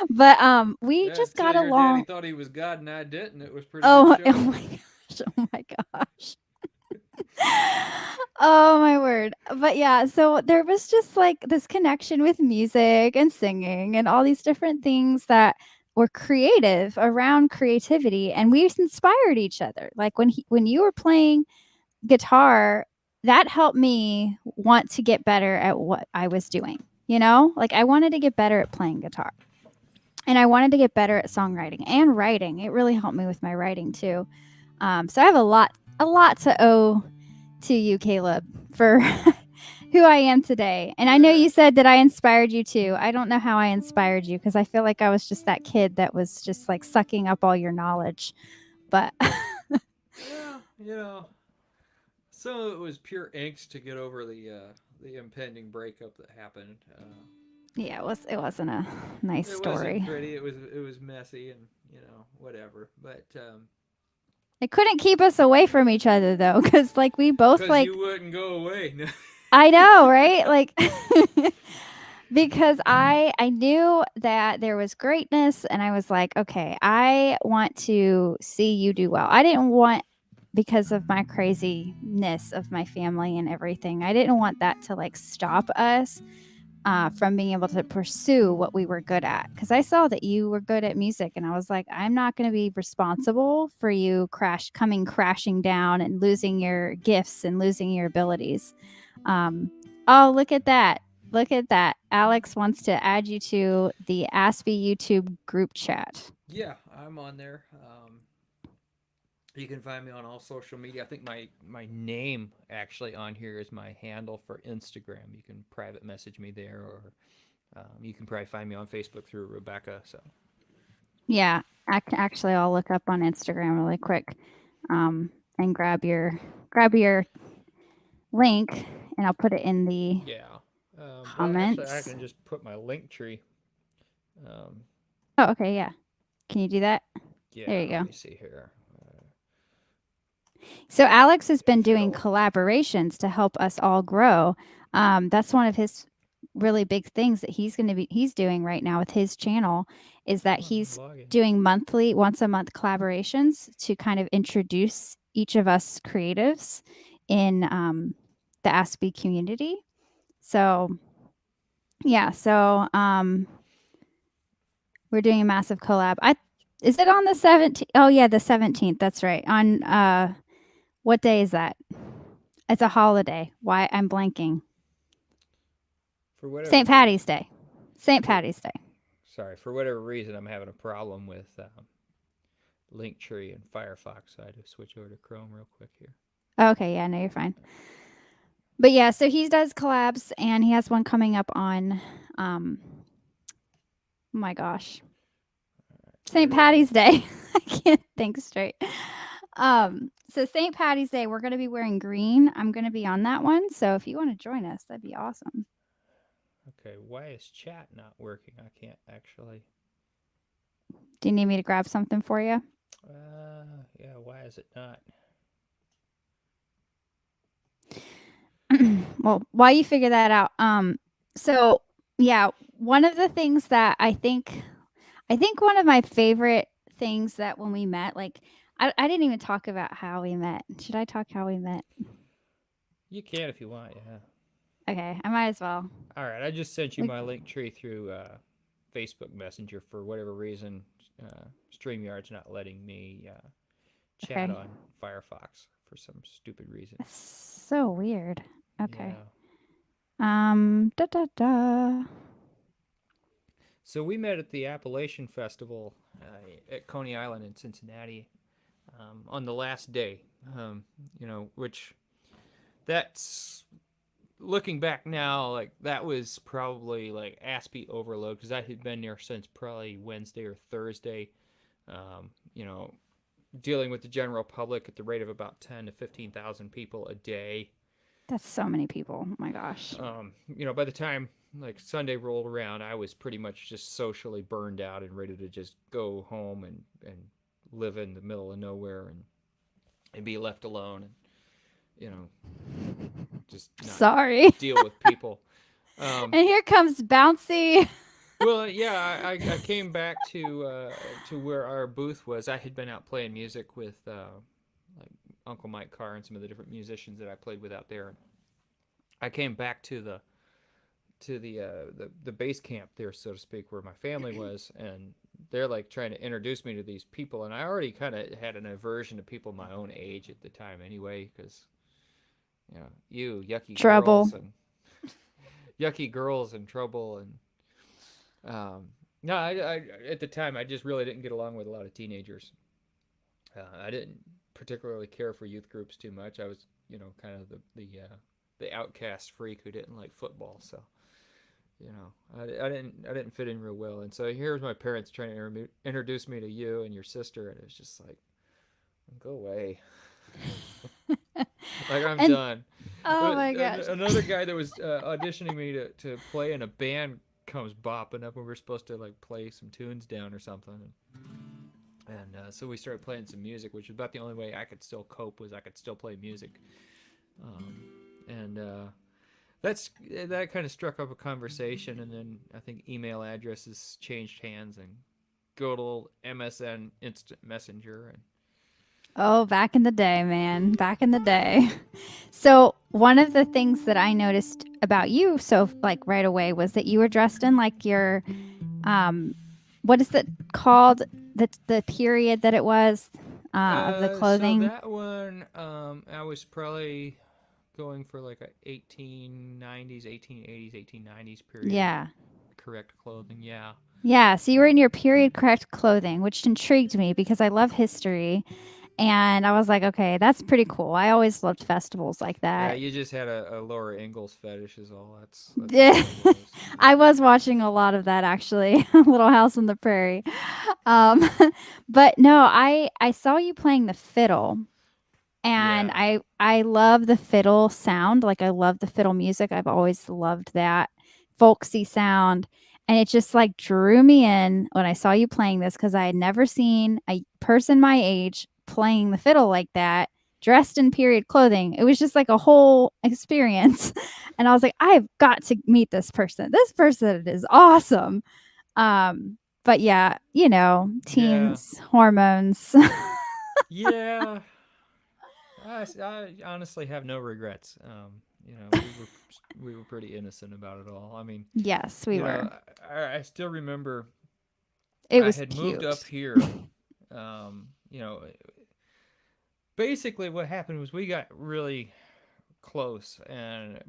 Speaker 2: But we
Speaker 1: yeah,
Speaker 2: just
Speaker 1: until
Speaker 2: got
Speaker 1: your daddy
Speaker 2: along.
Speaker 1: thought he was God and I didn't. It was pretty good
Speaker 2: Oh, oh
Speaker 1: show.
Speaker 2: my gosh. Oh my gosh. Oh my word. But yeah, so there was just like this connection with music and singing and all these different things that were creative around creativity, and we inspired each other. Like when you were playing guitar, that helped me want to get better at what I was doing. Like I wanted to get better at playing guitar. And I wanted to get better at songwriting and writing. It really helped me with my writing too. So I have a lot to owe to you, Caleb, for who I am today. And I know
Speaker 1: Yeah,
Speaker 2: you said that I inspired you too. I don't know how I inspired you because I feel like I was just that kid that was just like sucking up all your knowledge. But
Speaker 1: yeah, some of it was pure angst to get over the impending breakup that happened.
Speaker 2: yeah, it wasn't a nice
Speaker 1: It wasn't
Speaker 2: story.
Speaker 1: pretty. It was messy and whatever. But
Speaker 2: It couldn't keep us away from each other though, because like we both
Speaker 1: because
Speaker 2: like
Speaker 1: you wouldn't go away.
Speaker 2: I know, right? Like because I knew that there was greatness and I was like, okay, I want to see you do well. I didn't want because of my craziness of my family and everything. I didn't want that to like stop us from being able to pursue what we were good at. Because I saw that you were good at music, and I was like, I'm not going to be responsible for you coming crashing down and losing your gifts and losing your abilities. Um, oh, look at that! Look at that! Alex wants to add you to the Aspie YouTube group chat.
Speaker 1: Yeah, I'm on there. You can find me on all social media. I think my name actually on here is my handle for Instagram. You can private message me there, or you can probably find me on Facebook through Rebekah. So
Speaker 2: Yeah, actually, I'll look up on Instagram really quick and grab your link, and I'll put it in the
Speaker 1: yeah. Well, actually, I
Speaker 2: comments.
Speaker 1: can just put my link tree. Um,
Speaker 2: Oh, okay, yeah. Can you do that? There
Speaker 1: yeah,
Speaker 2: you
Speaker 1: let
Speaker 2: go.
Speaker 1: me see here.
Speaker 2: So Alex has been
Speaker 1: If
Speaker 2: doing
Speaker 1: it'll.
Speaker 2: collaborations to help us all grow. That's one of his really big things that he's doing right now with his channel is that
Speaker 1: Oh, let me
Speaker 2: he's
Speaker 1: log in.
Speaker 2: doing monthly, once a month collaborations to kind of introduce each of us creatives in the Aspie community. So yeah, so we're doing a massive collab. I Is it on the 17th? Oh yeah, the 17th. That's right. On what day is that? It's a holiday. Why I'm blanking.
Speaker 1: For whatever
Speaker 2: St. Patty's
Speaker 1: reason,
Speaker 2: Day. St.
Speaker 1: for
Speaker 2: Patty's Day.
Speaker 1: sorry, for whatever reason, I'm having a problem with Linktree and Firefox. So I had to switch over to Chrome real quick here.
Speaker 2: Okay, yeah, no, you're fine. But yeah, so he does collabs and he has one coming up on oh my gosh.
Speaker 1: Where
Speaker 2: St.
Speaker 1: do I?
Speaker 2: Patty's Day. I can't think straight. So St. Patty's Day, we're gonna be wearing green. I'm gonna be on that one. So if you want to join us, that'd be awesome.
Speaker 1: Okay, why is chat not working? I can't actually.
Speaker 2: Do you need me to grab something for you?
Speaker 1: Yeah, why is it not?
Speaker 2: Well, while you figure that out, so yeah, one of the things that I think one of my favorite things that when we met, like I didn't even talk about how we met. Should I talk how we met?
Speaker 1: You can if you want, yeah.
Speaker 2: Okay, I might as well.
Speaker 1: All right, I just sent you
Speaker 2: We,
Speaker 1: my link tree through Facebook Messenger for whatever reason. StreamYard's not letting me chat
Speaker 2: okay.
Speaker 1: on Firefox for some stupid reason.
Speaker 2: That's so weird. Okay.
Speaker 1: Yeah.
Speaker 2: Da da da.
Speaker 1: So we met at the Appalachian Festival at Coney Island in Cincinnati on the last day. Which that's looking back now, like that was probably like Aspie overload because I had been there since probably Wednesday or Thursday. Um, you know, Dealing with the general public at the rate of about 10 to 15,000 people a day.
Speaker 2: That's so many people. Oh my gosh.
Speaker 1: By the time like Sunday rolled around, I was pretty much just socially burned out and ready to just go home and live in the middle of nowhere and be left alone and you know just not
Speaker 2: Sorry.
Speaker 1: deal with people. Um,
Speaker 2: And here comes Bouncy.
Speaker 1: well, yeah, I came back to where our booth was. I had been out playing music with like Uncle Mike Carr and some of the different musicians that I played with out there. I came back to the base camp there, so to speak, where my family was, and they're like trying to introduce me to these people, and I already kind of had an aversion to people my own age at the time, anyway, because you yucky
Speaker 2: Trouble.
Speaker 1: girls and yucky girls and trouble and no, I at the time I just really didn't get along with a lot of teenagers. I didn't particularly care for youth groups too much. I was kind of the outcast freak who didn't like football, so I didn't fit in real well. And so here's my parents trying to introduce me to you and your sister, and it's just like, go away. Like I'm
Speaker 2: And
Speaker 1: done.
Speaker 2: oh my gosh.
Speaker 1: Another guy that was auditioning me to play in a band comes bopping up, and we're supposed to like play some tunes down or something. And so we started playing some music, which was about the only way I could still cope was I could still play music. Um, and that kind of struck up a conversation, and then I think email addresses changed hands, and good old MSN Instant Messenger, and
Speaker 2: Oh, back in the day, man. Back in the day. So, one of the things that I noticed about you, so like right away, was that you were dressed in like your, um, what is it called? That's the period that it was of the
Speaker 1: so
Speaker 2: clothing.
Speaker 1: that one, I was probably going for like a 1890s, 1880s, 1890s period
Speaker 2: Yeah.
Speaker 1: correct clothing. Yeah.
Speaker 2: Yeah. So, you were in your period correct clothing, which intrigued me because I love history. And I was like, okay, that's pretty cool. I always loved festivals like
Speaker 1: Yeah,
Speaker 2: that.
Speaker 1: you just had a Laura Ingalls fetish is all. That's
Speaker 2: Yeah.
Speaker 1: all it was.
Speaker 2: I was watching a lot of that actually, Little House on the Prairie. Um, but no, I saw you playing the fiddle, and
Speaker 1: Yeah.
Speaker 2: I love the fiddle sound. Like I love the fiddle music. I've always loved that folksy sound, and it just like drew me in when I saw you playing this because I had never seen a person my age playing the fiddle like that, dressed in period clothing. It was just like a whole experience, and I was like, I've got to meet this person. This person is awesome. But yeah,
Speaker 1: Yeah.
Speaker 2: teens, hormones.
Speaker 1: Yeah. I honestly have no regrets. We were pretty innocent about it all. I mean,
Speaker 2: Yes, we were.
Speaker 1: I still remember
Speaker 2: It
Speaker 1: I
Speaker 2: was
Speaker 1: had moved up
Speaker 2: cute.
Speaker 1: here. Um, you know, Basically what happened was we got really close, and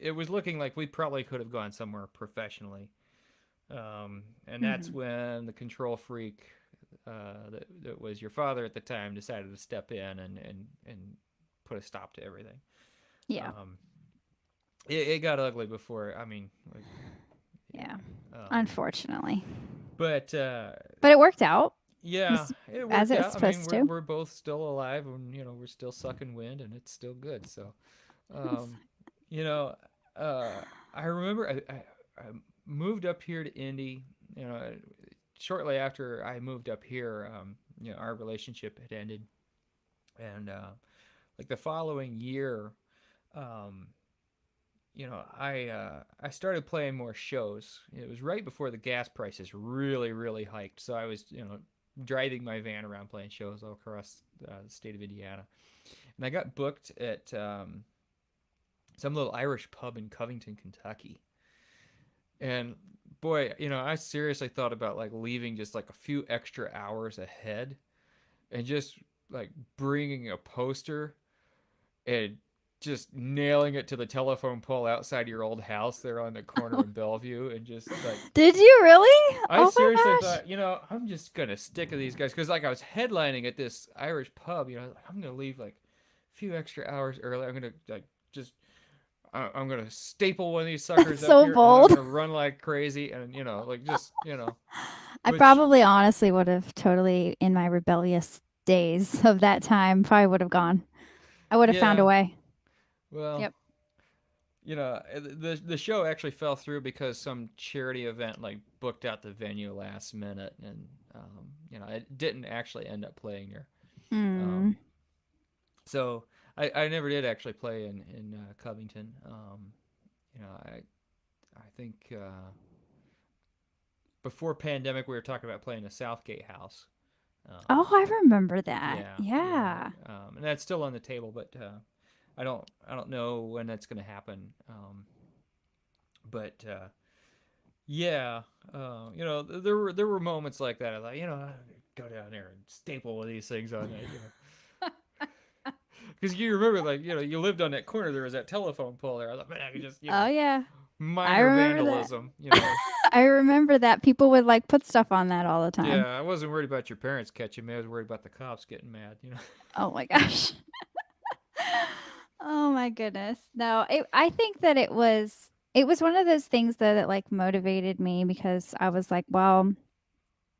Speaker 1: it was looking like we probably could have gone somewhere professionally. And that's
Speaker 2: Mhm.
Speaker 1: when the control freak that was your father at the time decided to step in and put a stop to everything.
Speaker 2: Yeah.
Speaker 1: Um, it got ugly before. I mean, like,
Speaker 2: Yeah.
Speaker 1: um,
Speaker 2: Unfortunately.
Speaker 1: but
Speaker 2: But it worked out. It
Speaker 1: yeah,
Speaker 2: was
Speaker 1: it
Speaker 2: as
Speaker 1: worked
Speaker 2: it was
Speaker 1: out. I mean,
Speaker 2: supposed
Speaker 1: we're
Speaker 2: to.
Speaker 1: we're both still alive, and we're still sucking wind, and it's still good. So, um, you know, uh, I remember I moved up here to Indy. You know, Shortly after I moved up here, our relationship had ended, and like the following year, um, I started playing more shows. It was right before the gas prices really really hiked, so I was driving my van around playing shows all across the state of Indiana, and I got booked at some little Irish pub in Covington, Kentucky. And boy, I seriously thought about like leaving just like a few extra hours ahead and just like bringing a poster and just nailing it to the telephone pole outside your old house there on the corner in Bellevue, and just like
Speaker 2: Did you really?
Speaker 1: I
Speaker 2: Oh my
Speaker 1: seriously
Speaker 2: gosh.
Speaker 1: thought, I'm just gonna stick with these guys because like I was headlining at this Irish pub, I'm gonna leave like a few extra hours early. I'm gonna like just I'm gonna staple one of these suckers up
Speaker 2: So
Speaker 1: here, and I'm
Speaker 2: bold.
Speaker 1: gonna run like crazy, and like just
Speaker 2: I
Speaker 1: which
Speaker 2: probably honestly would have totally in my rebellious days of that time probably would have gone. I would have found a
Speaker 1: yeah,
Speaker 2: way.
Speaker 1: well,
Speaker 2: Yep.
Speaker 1: the show actually fell through because some charity event like booked out the venue last minute, and it didn't actually end up playing there.
Speaker 2: Mm.
Speaker 1: Um, so I never did actually play in Covington. I think before pandemic we were talking about playing the Southgate House.
Speaker 2: Oh,
Speaker 1: Um,
Speaker 2: I remember that.
Speaker 1: yeah, yeah,
Speaker 2: Yeah.
Speaker 1: and that's still on the table, but I don't know when that's going to happen. But yeah, there were moments like that. I thought, I go down there and staple one of these things on that, because you remember, like, you lived on that corner. There was that telephone pole there. I thought, man, I could just,
Speaker 2: Oh yeah. I
Speaker 1: minor
Speaker 2: remember that.
Speaker 1: vandalism.
Speaker 2: I remember that people would like put stuff on that all the
Speaker 1: Yeah,
Speaker 2: time.
Speaker 1: I wasn't worried about your parents catching me. I was worried about the cops getting mad.
Speaker 2: Oh my gosh. Oh my goodness. No, I think that it was one of those things that like motivated me because I was like, well,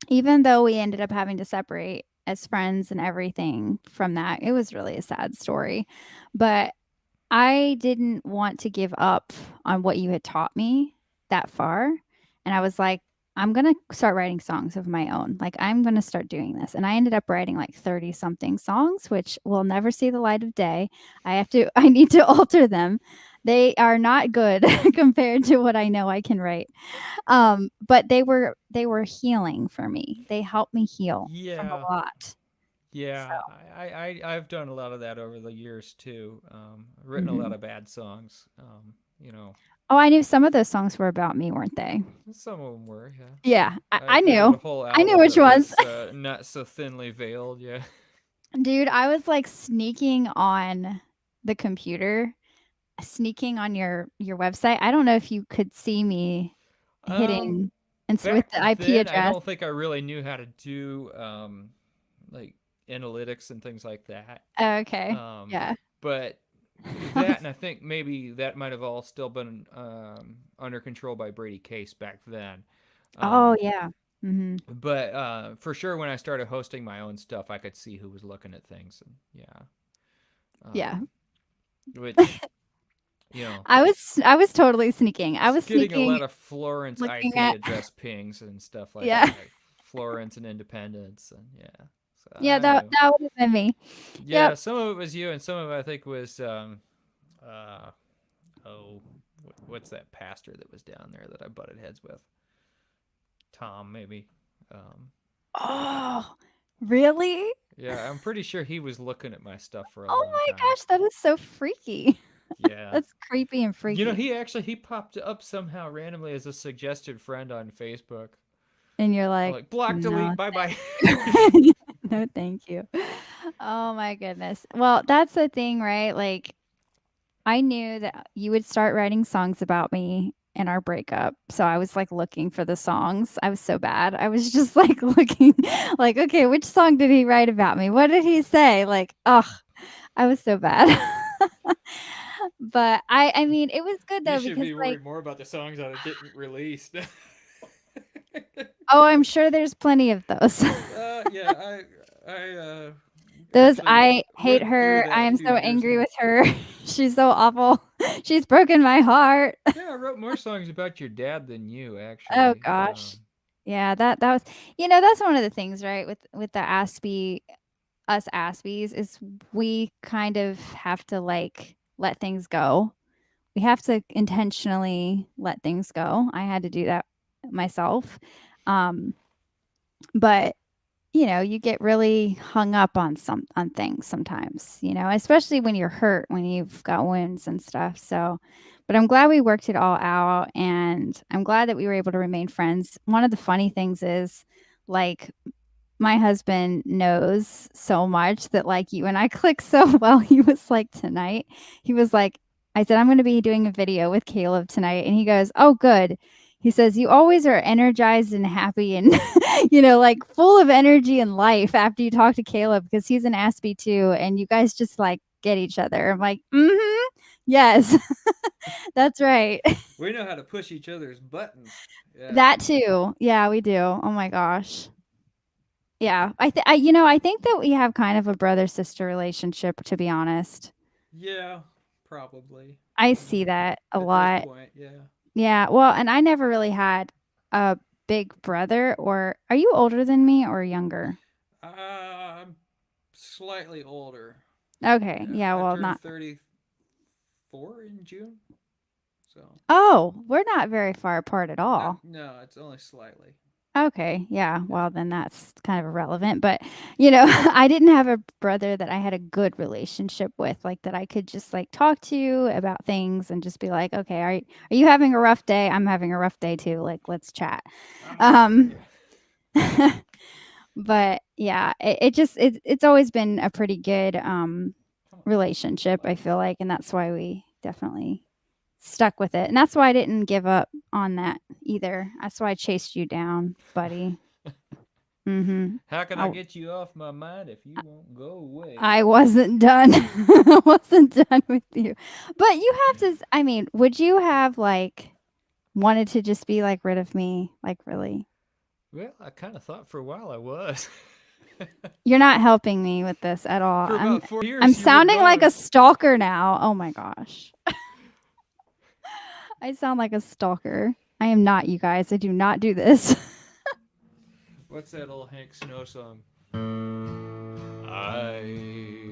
Speaker 2: even though we ended up having to separate as friends and everything from that, it was really a sad story. But I didn't want to give up on what you had taught me that far. And I was like, I'm going to start writing songs of my own. Like, I'm going to start doing this. And I ended up writing like 30 something songs, which will never see the light of day. I need to alter them. They are not good compared to what I know I can write. But they were healing for me. They helped me heal from
Speaker 1: Yeah,
Speaker 2: a lot. So,
Speaker 1: yeah. I've done a lot of that over the years too. I've written a lot
Speaker 2: mhm.
Speaker 1: of bad songs. You know,
Speaker 2: Oh, I knew some of those songs were about me, wereren't they?
Speaker 1: some of them were. Yeah,
Speaker 2: Yeah, I
Speaker 1: I did
Speaker 2: knew.
Speaker 1: a whole
Speaker 2: I knew
Speaker 1: album
Speaker 2: which
Speaker 1: that
Speaker 2: ones.
Speaker 1: was not so thinly veiled. Yeah.
Speaker 2: Dude, I was, like, sneaking on the computer, sneaking on your website. I don't know if you could see me
Speaker 1: Um,
Speaker 2: hitting and s with
Speaker 1: Back
Speaker 2: the IP
Speaker 1: then, I
Speaker 2: address.
Speaker 1: don't think I really knew how to do like analytics and things like that.
Speaker 2: Oh, okay.
Speaker 1: Um,
Speaker 2: Yeah.
Speaker 1: but
Speaker 2: I
Speaker 1: that,
Speaker 2: was
Speaker 1: and I think maybe that might have all still been under control by Brady Case back then.
Speaker 2: Oh,
Speaker 1: Um,
Speaker 2: yeah. Mhm.
Speaker 1: but for sure, when I started hosting my own stuff, I could see who was looking at things, and yeah,
Speaker 2: Yeah.
Speaker 1: which
Speaker 2: I was totally sneaking. I
Speaker 1: was
Speaker 2: was
Speaker 1: getting a
Speaker 2: sneaking,
Speaker 1: lot of Florence
Speaker 2: looking
Speaker 1: IP
Speaker 2: at
Speaker 1: address pings and stuff like
Speaker 2: yeah.
Speaker 1: that, like Florence and Independence, and yeah. So
Speaker 2: Yeah,
Speaker 1: I
Speaker 2: that
Speaker 1: know.
Speaker 2: that would have been me.
Speaker 1: Yeah,
Speaker 2: Yep.
Speaker 1: some of it was you, and some of it I think was uh oh, what's that pastor that was down there that I butted heads with? Tom, maybe. Um,
Speaker 2: Oh, really?
Speaker 1: yeah, I'm pretty sure he was looking at my stuff for a
Speaker 2: Oh
Speaker 1: long
Speaker 2: my
Speaker 1: time.
Speaker 2: gosh, that is so freaky.
Speaker 1: Yeah.
Speaker 2: That's creepy and freaky.
Speaker 1: He popped up somehow randomly as a suggested friend on Facebook.
Speaker 2: And you're
Speaker 1: I'm
Speaker 2: like,
Speaker 1: like, block,
Speaker 2: "No,
Speaker 1: delete, bye bye.
Speaker 2: thank you." No, thank you. Oh my goodness. Well, that's the thing, right? Like, I knew that you would start writing songs about me in our breakup. So I was like looking for the songs. I was so bad. I was just like looking like, okay, which song did he write about me? What did he say? Like, oh, I was so bad. But I mean, it was good
Speaker 1: You
Speaker 2: though
Speaker 1: should
Speaker 2: because
Speaker 1: be
Speaker 2: like,
Speaker 1: worried more about the songs that I didn't release.
Speaker 2: oh, I'm sure there's plenty of those.
Speaker 1: Yeah, I
Speaker 2: Those
Speaker 1: actually
Speaker 2: I hate
Speaker 1: went through
Speaker 2: her. I
Speaker 1: that a
Speaker 2: am
Speaker 1: few
Speaker 2: so
Speaker 1: years
Speaker 2: angry
Speaker 1: ago.
Speaker 2: with her. She's so awful. She's broken my heart.
Speaker 1: Yeah, I wrote more songs about your dad than you,
Speaker 2: Oh
Speaker 1: actually.
Speaker 2: gosh. Yeah, that was that's one of the things, right, with the Aspie us Aspies is we kind of have to like let things go. We have to intentionally let things go. I had to do that myself. Um, but you get really hung up on things sometimes, especially when you're hurt, when you've got wounds and stuff. So, but I'm glad we worked it all out and I'm glad that we were able to remain friends. One of the funny things is like my husband knows so much that like you and I click so well. He was like tonight, he was like, I said, I'm going to be doing a video with Caleb tonight. And he goes, oh, good. He says, you always are energized and happy and, like full of energy and life after you talk to Caleb because he's an Aspie too. And you guys just like get each other. I'm like, yes, that's right.
Speaker 1: We know how to push each other's buttons. Yeah.
Speaker 2: That too. Yeah, we do. Oh my gosh. Yeah, I think that we have kind of a brother-sister relationship, to be honest.
Speaker 1: Yeah, probably.
Speaker 2: I see that a
Speaker 1: At this
Speaker 2: lot.
Speaker 1: point, yeah.
Speaker 2: Yeah, well, and I never really had a big brother or are you older than me or younger?
Speaker 1: I'm slightly older.
Speaker 2: Okay,
Speaker 1: Yeah,
Speaker 2: yeah,
Speaker 1: I
Speaker 2: well,
Speaker 1: turned
Speaker 2: not
Speaker 1: 34 in June. So,
Speaker 2: Oh, we're not very far apart at
Speaker 1: not,
Speaker 2: all.
Speaker 1: no, it's only slightly.
Speaker 2: Okay, yeah,
Speaker 1: Yeah.
Speaker 2: well, then that's kind of irrelevant, but, I didn't have a brother that I had a good relationship with, like, that I could just, like, talk to about things and just be like, "Okay, are you having a rough day? I'm having a rough day too, like, let's chat."
Speaker 1: I'm right with
Speaker 2: Um,
Speaker 1: you.
Speaker 2: but, yeah, it's always been a pretty good,
Speaker 1: Come on,
Speaker 2: relationship, I
Speaker 1: buddy.
Speaker 2: feel like, and that's why we definitely stuck with it, and that's why I didn't give up on that either. That's why I chased you down, buddy. Mhm.
Speaker 1: How can I
Speaker 2: I
Speaker 1: get you off my mind if you won't go away?
Speaker 2: I wasn't done. I wasn't done with you. But you have to I mean, would you have, like, wanted to just be, like, rid of me? Like, really?
Speaker 1: Well, I kind of thought for a while I was.
Speaker 2: You're not helping me with this at all.
Speaker 1: For
Speaker 2: I'm
Speaker 1: about 4
Speaker 2: I'm
Speaker 1: years, you were
Speaker 2: sounding like
Speaker 1: gone.
Speaker 2: a stalker now. Oh my gosh. I sound like a stalker. I am not, you guys. I do not do this.
Speaker 1: What's that old Hank Snow song? I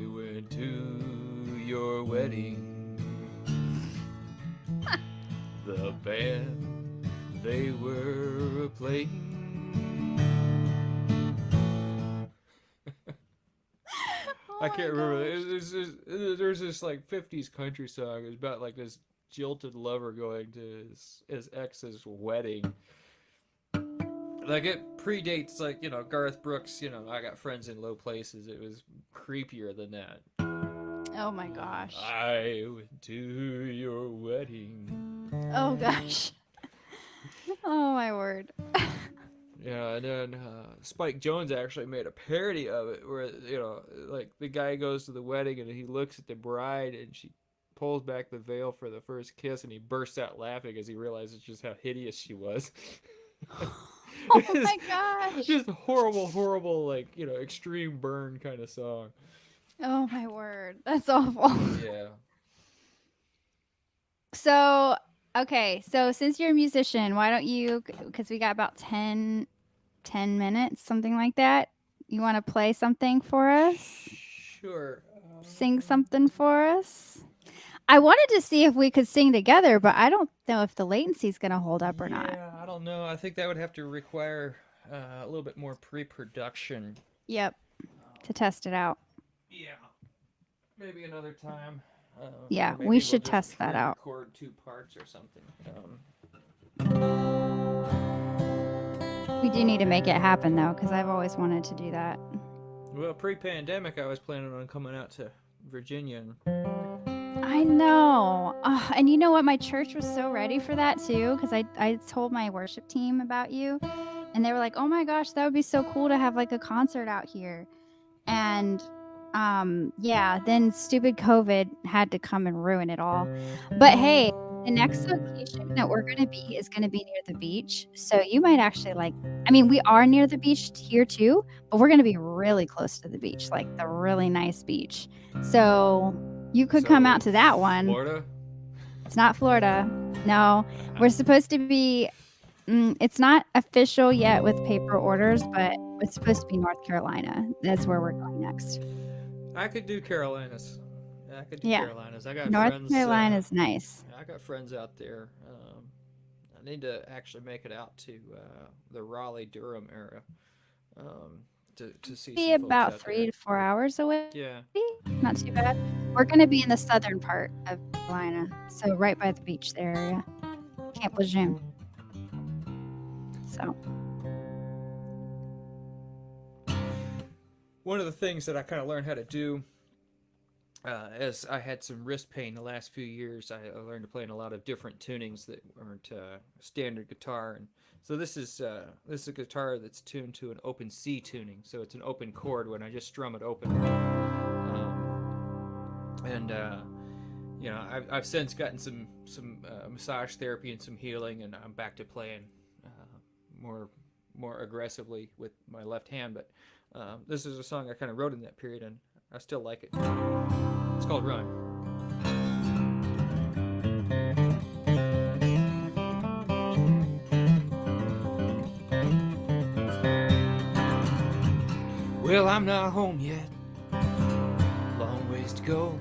Speaker 1: went to your wedding. The band, they were playing.
Speaker 2: Oh
Speaker 1: I
Speaker 2: my
Speaker 1: can't remember.
Speaker 2: gosh.
Speaker 1: There's this like 50s country song. It's about like this jilted lover going to his ex's wedding. Like it predates like, Garth Brooks, I got friends in low places. It was creepier than that.
Speaker 2: Oh my gosh.
Speaker 1: I went to your wedding.
Speaker 2: Oh gosh. Oh my word.
Speaker 1: Yeah, and then Spike Jones actually made a parody of it where, like the guy goes to the wedding and he looks at the bride and she pulls back the veil for the first kiss and he bursts out laughing as he realizes just how hideous she was.
Speaker 2: Oh
Speaker 1: It's
Speaker 2: my gosh.
Speaker 1: just horrible, horrible, like, extreme burn kind of song.
Speaker 2: Oh my word. That's awful.
Speaker 1: Yeah.
Speaker 2: So, okay. So, since you're a musician, why don't you, because we got about 10 minutes, something like that. You want to play something for us?
Speaker 1: Sure.
Speaker 2: Sing something for us? I wanted to see if we could sing together, but I don't know if the latency is going to hold up or not.
Speaker 1: Yeah, I don't know. I think that would have to require a little bit more pre-production.
Speaker 2: Yep. To test it out.
Speaker 1: Yeah. Maybe another time.
Speaker 2: Yeah,
Speaker 1: Or
Speaker 2: we
Speaker 1: maybe
Speaker 2: should
Speaker 1: we'll just
Speaker 2: test that out.
Speaker 1: pre-record 2 parts or something.
Speaker 2: We do need to make it happen though, because I've always wanted to do that.
Speaker 1: Well, pre-pandemic, I was planning on coming out to Virginia.
Speaker 2: I know. And you know what? My church was so ready for that too, because I told my worship team about you, and they were like, "Oh my gosh, that would be so cool to have like a concert out here." And yeah, then stupid COVID had to come and ruin it all. But hey, the next location that we're going to be is going to be near the beach. So you might actually like, I mean, we are near the beach here too, but we're going to be really close to the beach, like the really nice beach. So you could come out to that one.
Speaker 1: Florida?
Speaker 2: It's not Florida. No, we're supposed to be, it's not official yet with paper orders, but it's supposed to be North Carolina. That's where we're going next.
Speaker 1: I could do Carolinas. Yeah, I could do
Speaker 2: Yeah.
Speaker 1: Carolinas. I got
Speaker 2: North
Speaker 1: friends.
Speaker 2: Carolina is nice.
Speaker 1: I got friends out there. I need to actually make it out to the Raleigh-Durham area to see
Speaker 2: Be
Speaker 1: some folks
Speaker 2: about
Speaker 1: out
Speaker 2: 3
Speaker 1: there.
Speaker 2: to 4 hours away.
Speaker 1: Yeah.
Speaker 2: Not too bad. We're going to be in the southern part of Carolina, so right by the beach area, Camp Lejeune. So
Speaker 1: one of the things that I kind of learned how to do, as I had some wrist pain the last few years, I learned to play in a lot of different tunings that aren't standard guitar. And so this is a guitar that's tuned to an open C tuning, so it's an open chord when I just strum it open. And I've since gotten some massage therapy and some healing, and I'm back to playing more more aggressively with my left hand. But this is a song I kind of wrote in that period, and I still like it. It's called Run. Well, I'm not home yet. Long ways to go.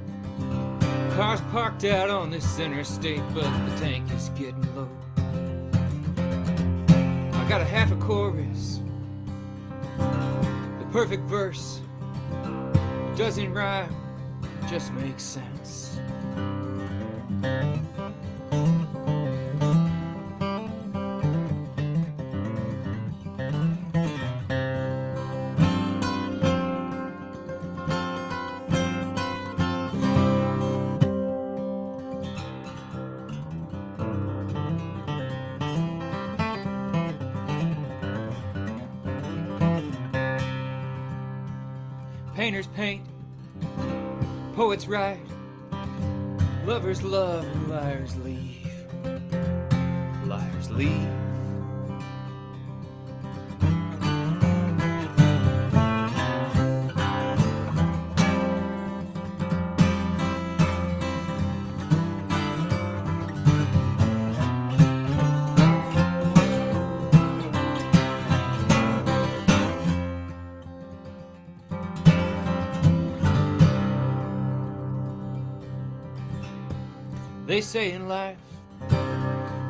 Speaker 1: Car's parked out on this interstate, but the tank is getting low. I got a half a chorus, the perfect verse. Doesn't rhyme, just makes sense. Painters paint, poets write, lovers love, and liars leave. Liars leave. They say in life,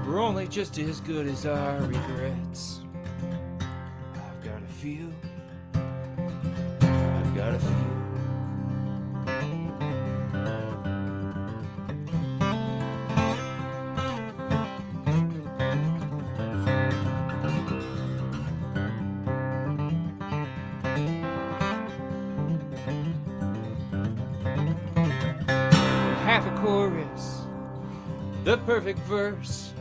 Speaker 1: we're only just as good as our regrets. I've got a few. I've got a few. Half a chorus, the perfect verse.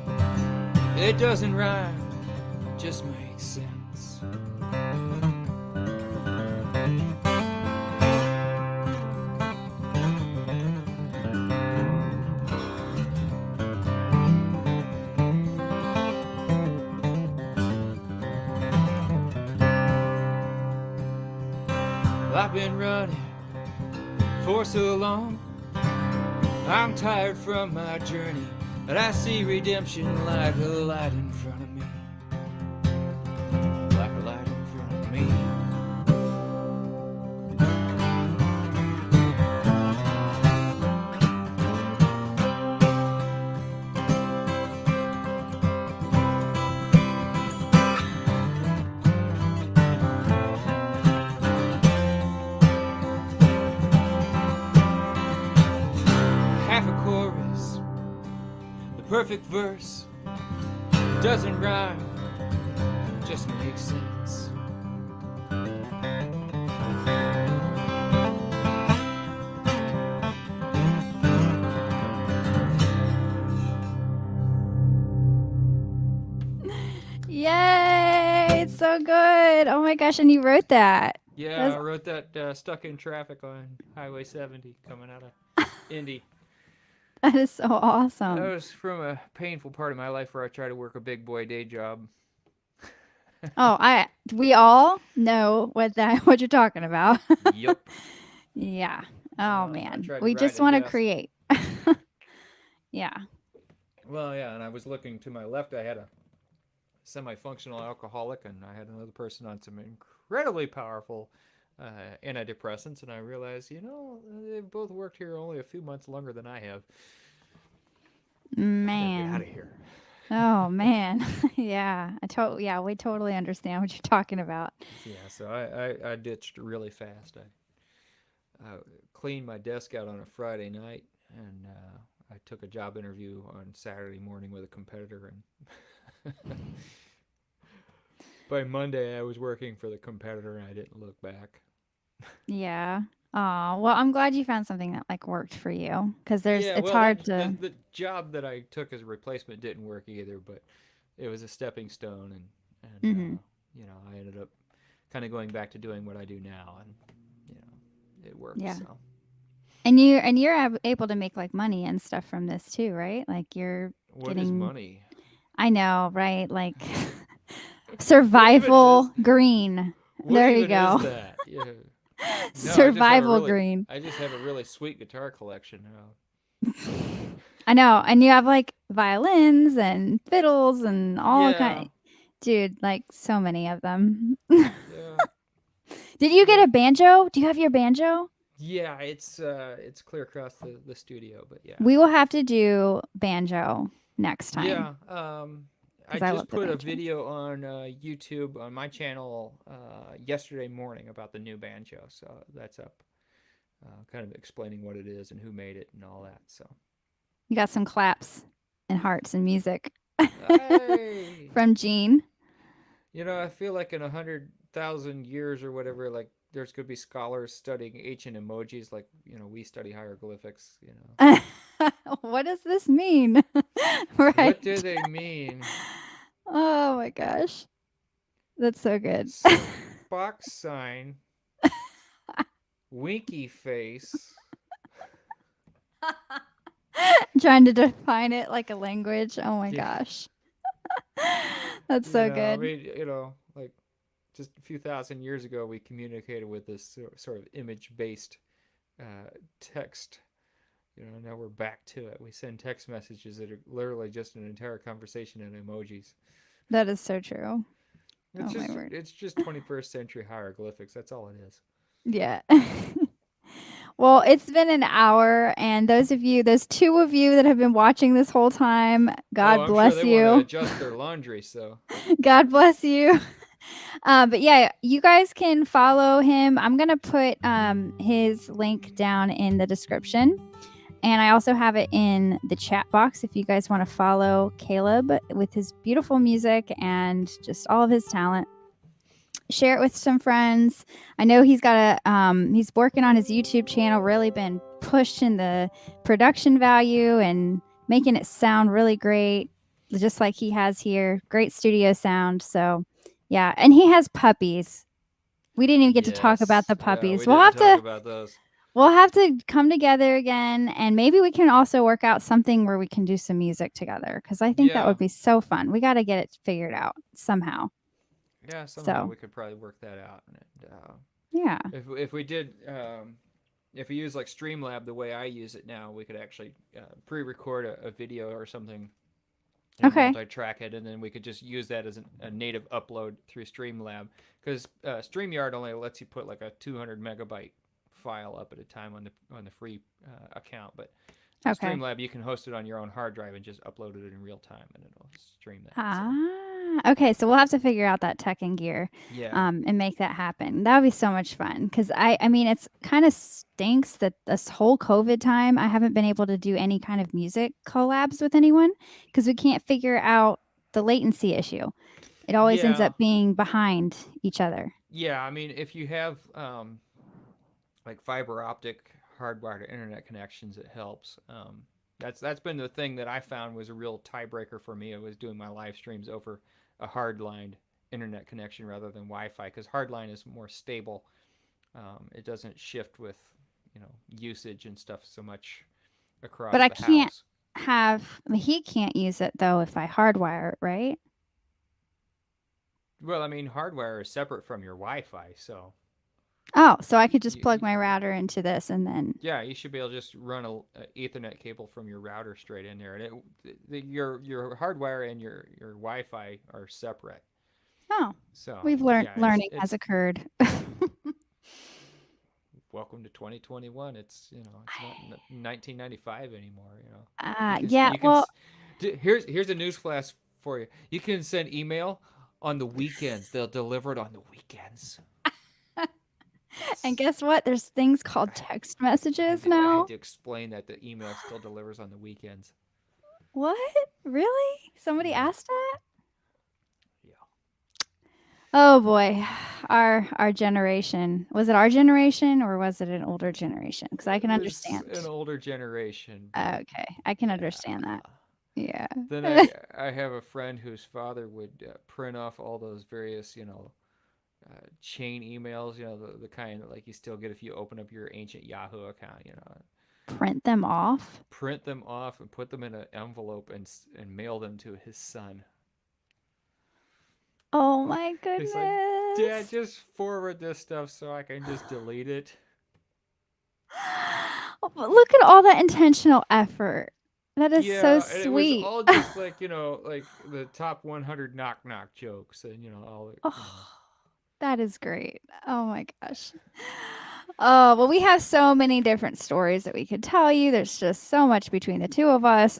Speaker 1: It doesn't rhyme, just makes sense. Well, I've been running for so long, I'm tired from my journey, but I see redemption like a light in front of me. Like a light in front of me. Perfect verse, doesn't rhyme, just makes sense.
Speaker 2: Yay! It's so good. Oh my gosh, and you wrote that.
Speaker 1: Yeah, I wrote that stuck in traffic on Highway 70 coming out of Indy.
Speaker 2: That is so
Speaker 1: That
Speaker 2: awesome.
Speaker 1: was from a painful part of my life where I tried to work a big boy day job.
Speaker 2: Oh, we all know what you're talking about.
Speaker 1: Yup.
Speaker 2: Yeah. Oh
Speaker 1: I
Speaker 2: man.
Speaker 1: tried to
Speaker 2: We
Speaker 1: ride
Speaker 2: just
Speaker 1: a
Speaker 2: want to
Speaker 1: desk.
Speaker 2: create. Yeah.
Speaker 1: Well, yeah, and I was looking to my left. I had a semi-functional alcoholic, and I had another person on some incredibly powerful antidepressants, and I realized, they've both worked here only a few months longer than I have. I gotta get out
Speaker 2: Man.
Speaker 1: of here.
Speaker 2: Oh man. Yeah. Yeah, we totally understand what you're talking about.
Speaker 1: Yeah, so I ditched really fast. I cleaned my desk out on a Friday night, and I took a job interview on Saturday morning with a competitor, and by Monday I was working for the competitor, and I didn't look back.
Speaker 2: Yeah. Oh, well, I'm glad you found something that like worked for you because
Speaker 1: Yeah,
Speaker 2: it's
Speaker 1: well,
Speaker 2: hard
Speaker 1: that the
Speaker 2: to.
Speaker 1: the job that I took as a replacement didn't work either, but it was a stepping stone, and
Speaker 2: Mhm.
Speaker 1: I ended up kind of going back to doing what I do now, and you know, it worked.
Speaker 2: Yeah.
Speaker 1: So
Speaker 2: And you're able to make like money and stuff from this too, right? Like you're
Speaker 1: what is
Speaker 2: getting.
Speaker 1: money?
Speaker 2: I know, right? Like
Speaker 1: What even is
Speaker 2: survival green.
Speaker 1: what
Speaker 2: There you
Speaker 1: even is
Speaker 2: go.
Speaker 1: that? Yeah. No,
Speaker 2: Survival green.
Speaker 1: I just have a really sweet guitar collection now.
Speaker 2: I know. And you have like violins and fiddles and all
Speaker 1: Yeah,
Speaker 2: kind. Dude, like so many of them.
Speaker 1: yeah,
Speaker 2: Did you get
Speaker 1: yeah,
Speaker 2: a banjo? Do you have your banjo?
Speaker 1: yeah. It's clear across the studio, but yeah,
Speaker 2: We will have to do banjo next time
Speaker 1: yeah. I
Speaker 2: because I
Speaker 1: just
Speaker 2: love the
Speaker 1: put a
Speaker 2: banjo.
Speaker 1: video on YouTube on my channel yesterday morning about the new banjo, so that's up. Kind of explaining what it is and who made it and all that. So,
Speaker 2: You got some claps and hearts and music
Speaker 1: hey,
Speaker 2: from Gene.
Speaker 1: I feel like in 100,000 years or whatever, like there's going to be scholars studying ancient emojis, like we study hieroglyphics.
Speaker 2: What does this mean?
Speaker 1: What do
Speaker 2: Right.
Speaker 1: they mean?
Speaker 2: Oh my gosh. That's so good.
Speaker 1: Spock sign, winky face.
Speaker 2: Trying to define it like a language. Oh my
Speaker 1: Yeah,
Speaker 2: gosh. That's so
Speaker 1: I
Speaker 2: good.
Speaker 1: mean, like just a few thousand years ago, we communicated with this sort of image-based text. Now we're back to it. We send text messages that are literally just an entire conversation in emojis.
Speaker 2: That is so true.
Speaker 1: It's
Speaker 2: Oh my
Speaker 1: just
Speaker 2: word.
Speaker 1: it's just 21st century hieroglyphics. That's all it is.
Speaker 2: Yeah. Well, it's been an hour, and those two of you that have been watching this whole time,
Speaker 1: Oh,
Speaker 2: God
Speaker 1: I'm sure
Speaker 2: bless
Speaker 1: they want to
Speaker 2: you.
Speaker 1: adjust their laundry. So,
Speaker 2: God bless you. But yeah, you guys can follow him. I'm gonna put his link down in the description, and I also have it in the chat box if you guys want to follow Caleb with his beautiful music and just all of his talent. Share it with some friends. I know he's working on his YouTube channel, really been pushing the production value and making it sound really great, just like he has here. Great studio sound. So, yeah, and he has puppies. We didn't even get to talk about
Speaker 1: yes,
Speaker 2: the
Speaker 1: yeah,
Speaker 2: puppies.
Speaker 1: we didn't talk about those.
Speaker 2: We'll have to come together again and maybe we can also work out something where we can do some music together cuz I think that
Speaker 1: Yeah,
Speaker 2: would be so fun. We got to get it figured out somehow.
Speaker 1: yeah. Somehow
Speaker 2: So,
Speaker 1: we could probably work that out. And
Speaker 2: yeah.
Speaker 1: if we did, if we use like Streamlab the way I use it now, we could actually pre-record a video or something and
Speaker 2: Okay.
Speaker 1: multi-track it, and then we could just use that as a native upload through Streamlab because Streamyard only lets you put like a 200 megabyte file up at a time on the free account, but
Speaker 2: Okay.
Speaker 1: Streamlab you can host it on your own hard drive and just upload it in real time, and it'll stream that. So
Speaker 2: Okay. So we'll have to figure out that tech and gear,
Speaker 1: yeah,
Speaker 2: and make that happen. That would be so much fun because I mean, it's kind of stinks that this whole COVID time I haven't been able to do any kind of music collabs with anyone because we can't figure out the latency issue. It always ends
Speaker 1: yeah,
Speaker 2: up being behind each other.
Speaker 1: yeah. I mean, if you have like fiber optic hardwired internet connections, it helps. That's been the thing that I found was a real tiebreaker for me. It was doing my live streams over a hardlined internet connection rather than Wi-Fi because hardline is more stable. It doesn't shift with usage and stuff so much
Speaker 2: But
Speaker 1: across
Speaker 2: I
Speaker 1: the
Speaker 2: can't
Speaker 1: house.
Speaker 2: he can't use it though if I hardwire it, right?
Speaker 1: Well, I mean, hardwire is separate from your Wi-Fi, so
Speaker 2: Oh, so I could just plug
Speaker 1: you,
Speaker 2: my router into this and then.
Speaker 1: yeah, you should be able to just run a Ethernet cable from your router straight in there, and your hardwire and your Wi-Fi are separate.
Speaker 2: Oh,
Speaker 1: So
Speaker 2: we've learned
Speaker 1: yeah,
Speaker 2: learning has
Speaker 1: it's
Speaker 2: occurred.
Speaker 1: welcome to 2021. It's not 1995 anymore.
Speaker 2: Yeah,
Speaker 1: you can
Speaker 2: well,
Speaker 1: here's a news flash for you. You can send email on the weekends. They'll deliver it on the weekends.
Speaker 2: and guess what? There's things called
Speaker 1: I,
Speaker 2: text messages
Speaker 1: I had
Speaker 2: now.
Speaker 1: to explain that the email still delivers on the weekends.
Speaker 2: What? Really? Somebody
Speaker 1: Yeah,
Speaker 2: asked that?
Speaker 1: yeah.
Speaker 2: Oh boy. Our generation. Was it our generation or was it an older generation? Because I can
Speaker 1: It was
Speaker 2: understand.
Speaker 1: an older generation, but
Speaker 2: Okay. I can understand that.
Speaker 1: yeah.
Speaker 2: Yeah.
Speaker 1: Then I have a friend whose father would print off all those various, chain emails, the kind that like you still get if you open up your ancient Yahoo account,
Speaker 2: Print them off.
Speaker 1: print them off and put them in an envelope and mail them to his son.
Speaker 2: Oh my
Speaker 1: He's like, Dad,
Speaker 2: goodness.
Speaker 1: just forward this stuff so I can just delete it.
Speaker 2: Oh, but look at all that intentional effort. That is so
Speaker 1: Yeah, and it was
Speaker 2: sweet.
Speaker 1: all just like, like the top 100 knock knock jokes and, all,
Speaker 2: Oh, that is great. Oh my gosh. Oh, well, we have so many different stories that we could tell you. There's just so much between the two of us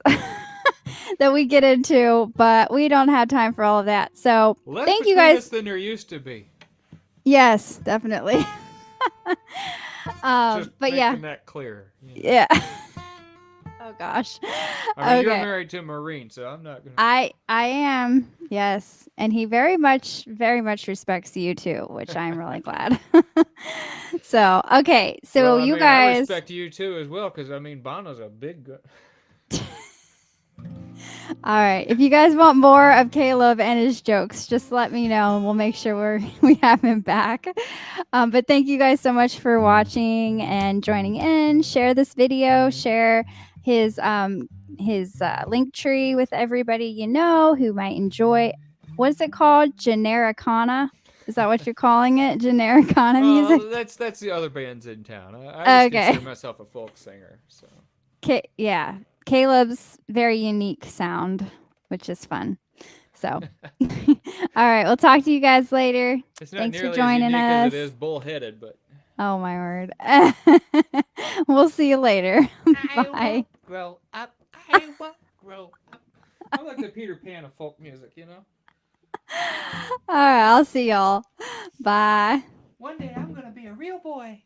Speaker 2: that we get into, but we don't have time for all of that. So,
Speaker 1: less
Speaker 2: thank you
Speaker 1: between us
Speaker 2: guys.
Speaker 1: than there used to be.
Speaker 2: Yes, definitely.
Speaker 1: Just
Speaker 2: But yeah.
Speaker 1: making that clear.
Speaker 2: Yeah. Oh gosh.
Speaker 1: I mean, you're
Speaker 2: Okay.
Speaker 1: married to a Marine, so I'm not gonna.
Speaker 2: I am. Yes. And he very much respects you too, which I'm really glad. So, okay. So
Speaker 1: Well, I
Speaker 2: you
Speaker 1: mean, I
Speaker 2: guys.
Speaker 1: respect you too as well, because I mean, Bono's a big.
Speaker 2: All right. If you guys want more of Caleb and his jokes, just let me know and we'll make sure we have him back. But thank you guys so much for watching and joining in. Share this video, share his link tree with everybody you know who might enjoy. What is it called? Genericana? Is that what you're calling it? Genericana music?
Speaker 1: Well, that's the other bands in town. I just consider
Speaker 2: Okay.
Speaker 1: myself a folk singer, so.
Speaker 2: Yeah. Caleb's very unique sound, which is fun. So, all right. We'll talk to you guys later.
Speaker 1: It's not
Speaker 2: Thanks for
Speaker 1: nearly as
Speaker 2: joining
Speaker 1: unique as it
Speaker 2: us.
Speaker 1: is bullheaded, but.
Speaker 2: Oh, my word. We'll see you later.
Speaker 1: I
Speaker 2: Bye.
Speaker 1: won't grow up. I won't grow up. I like the Peter Pan of folk music.
Speaker 2: All right. I'll see y'all. Bye.
Speaker 1: One day I'm gonna be a real boy.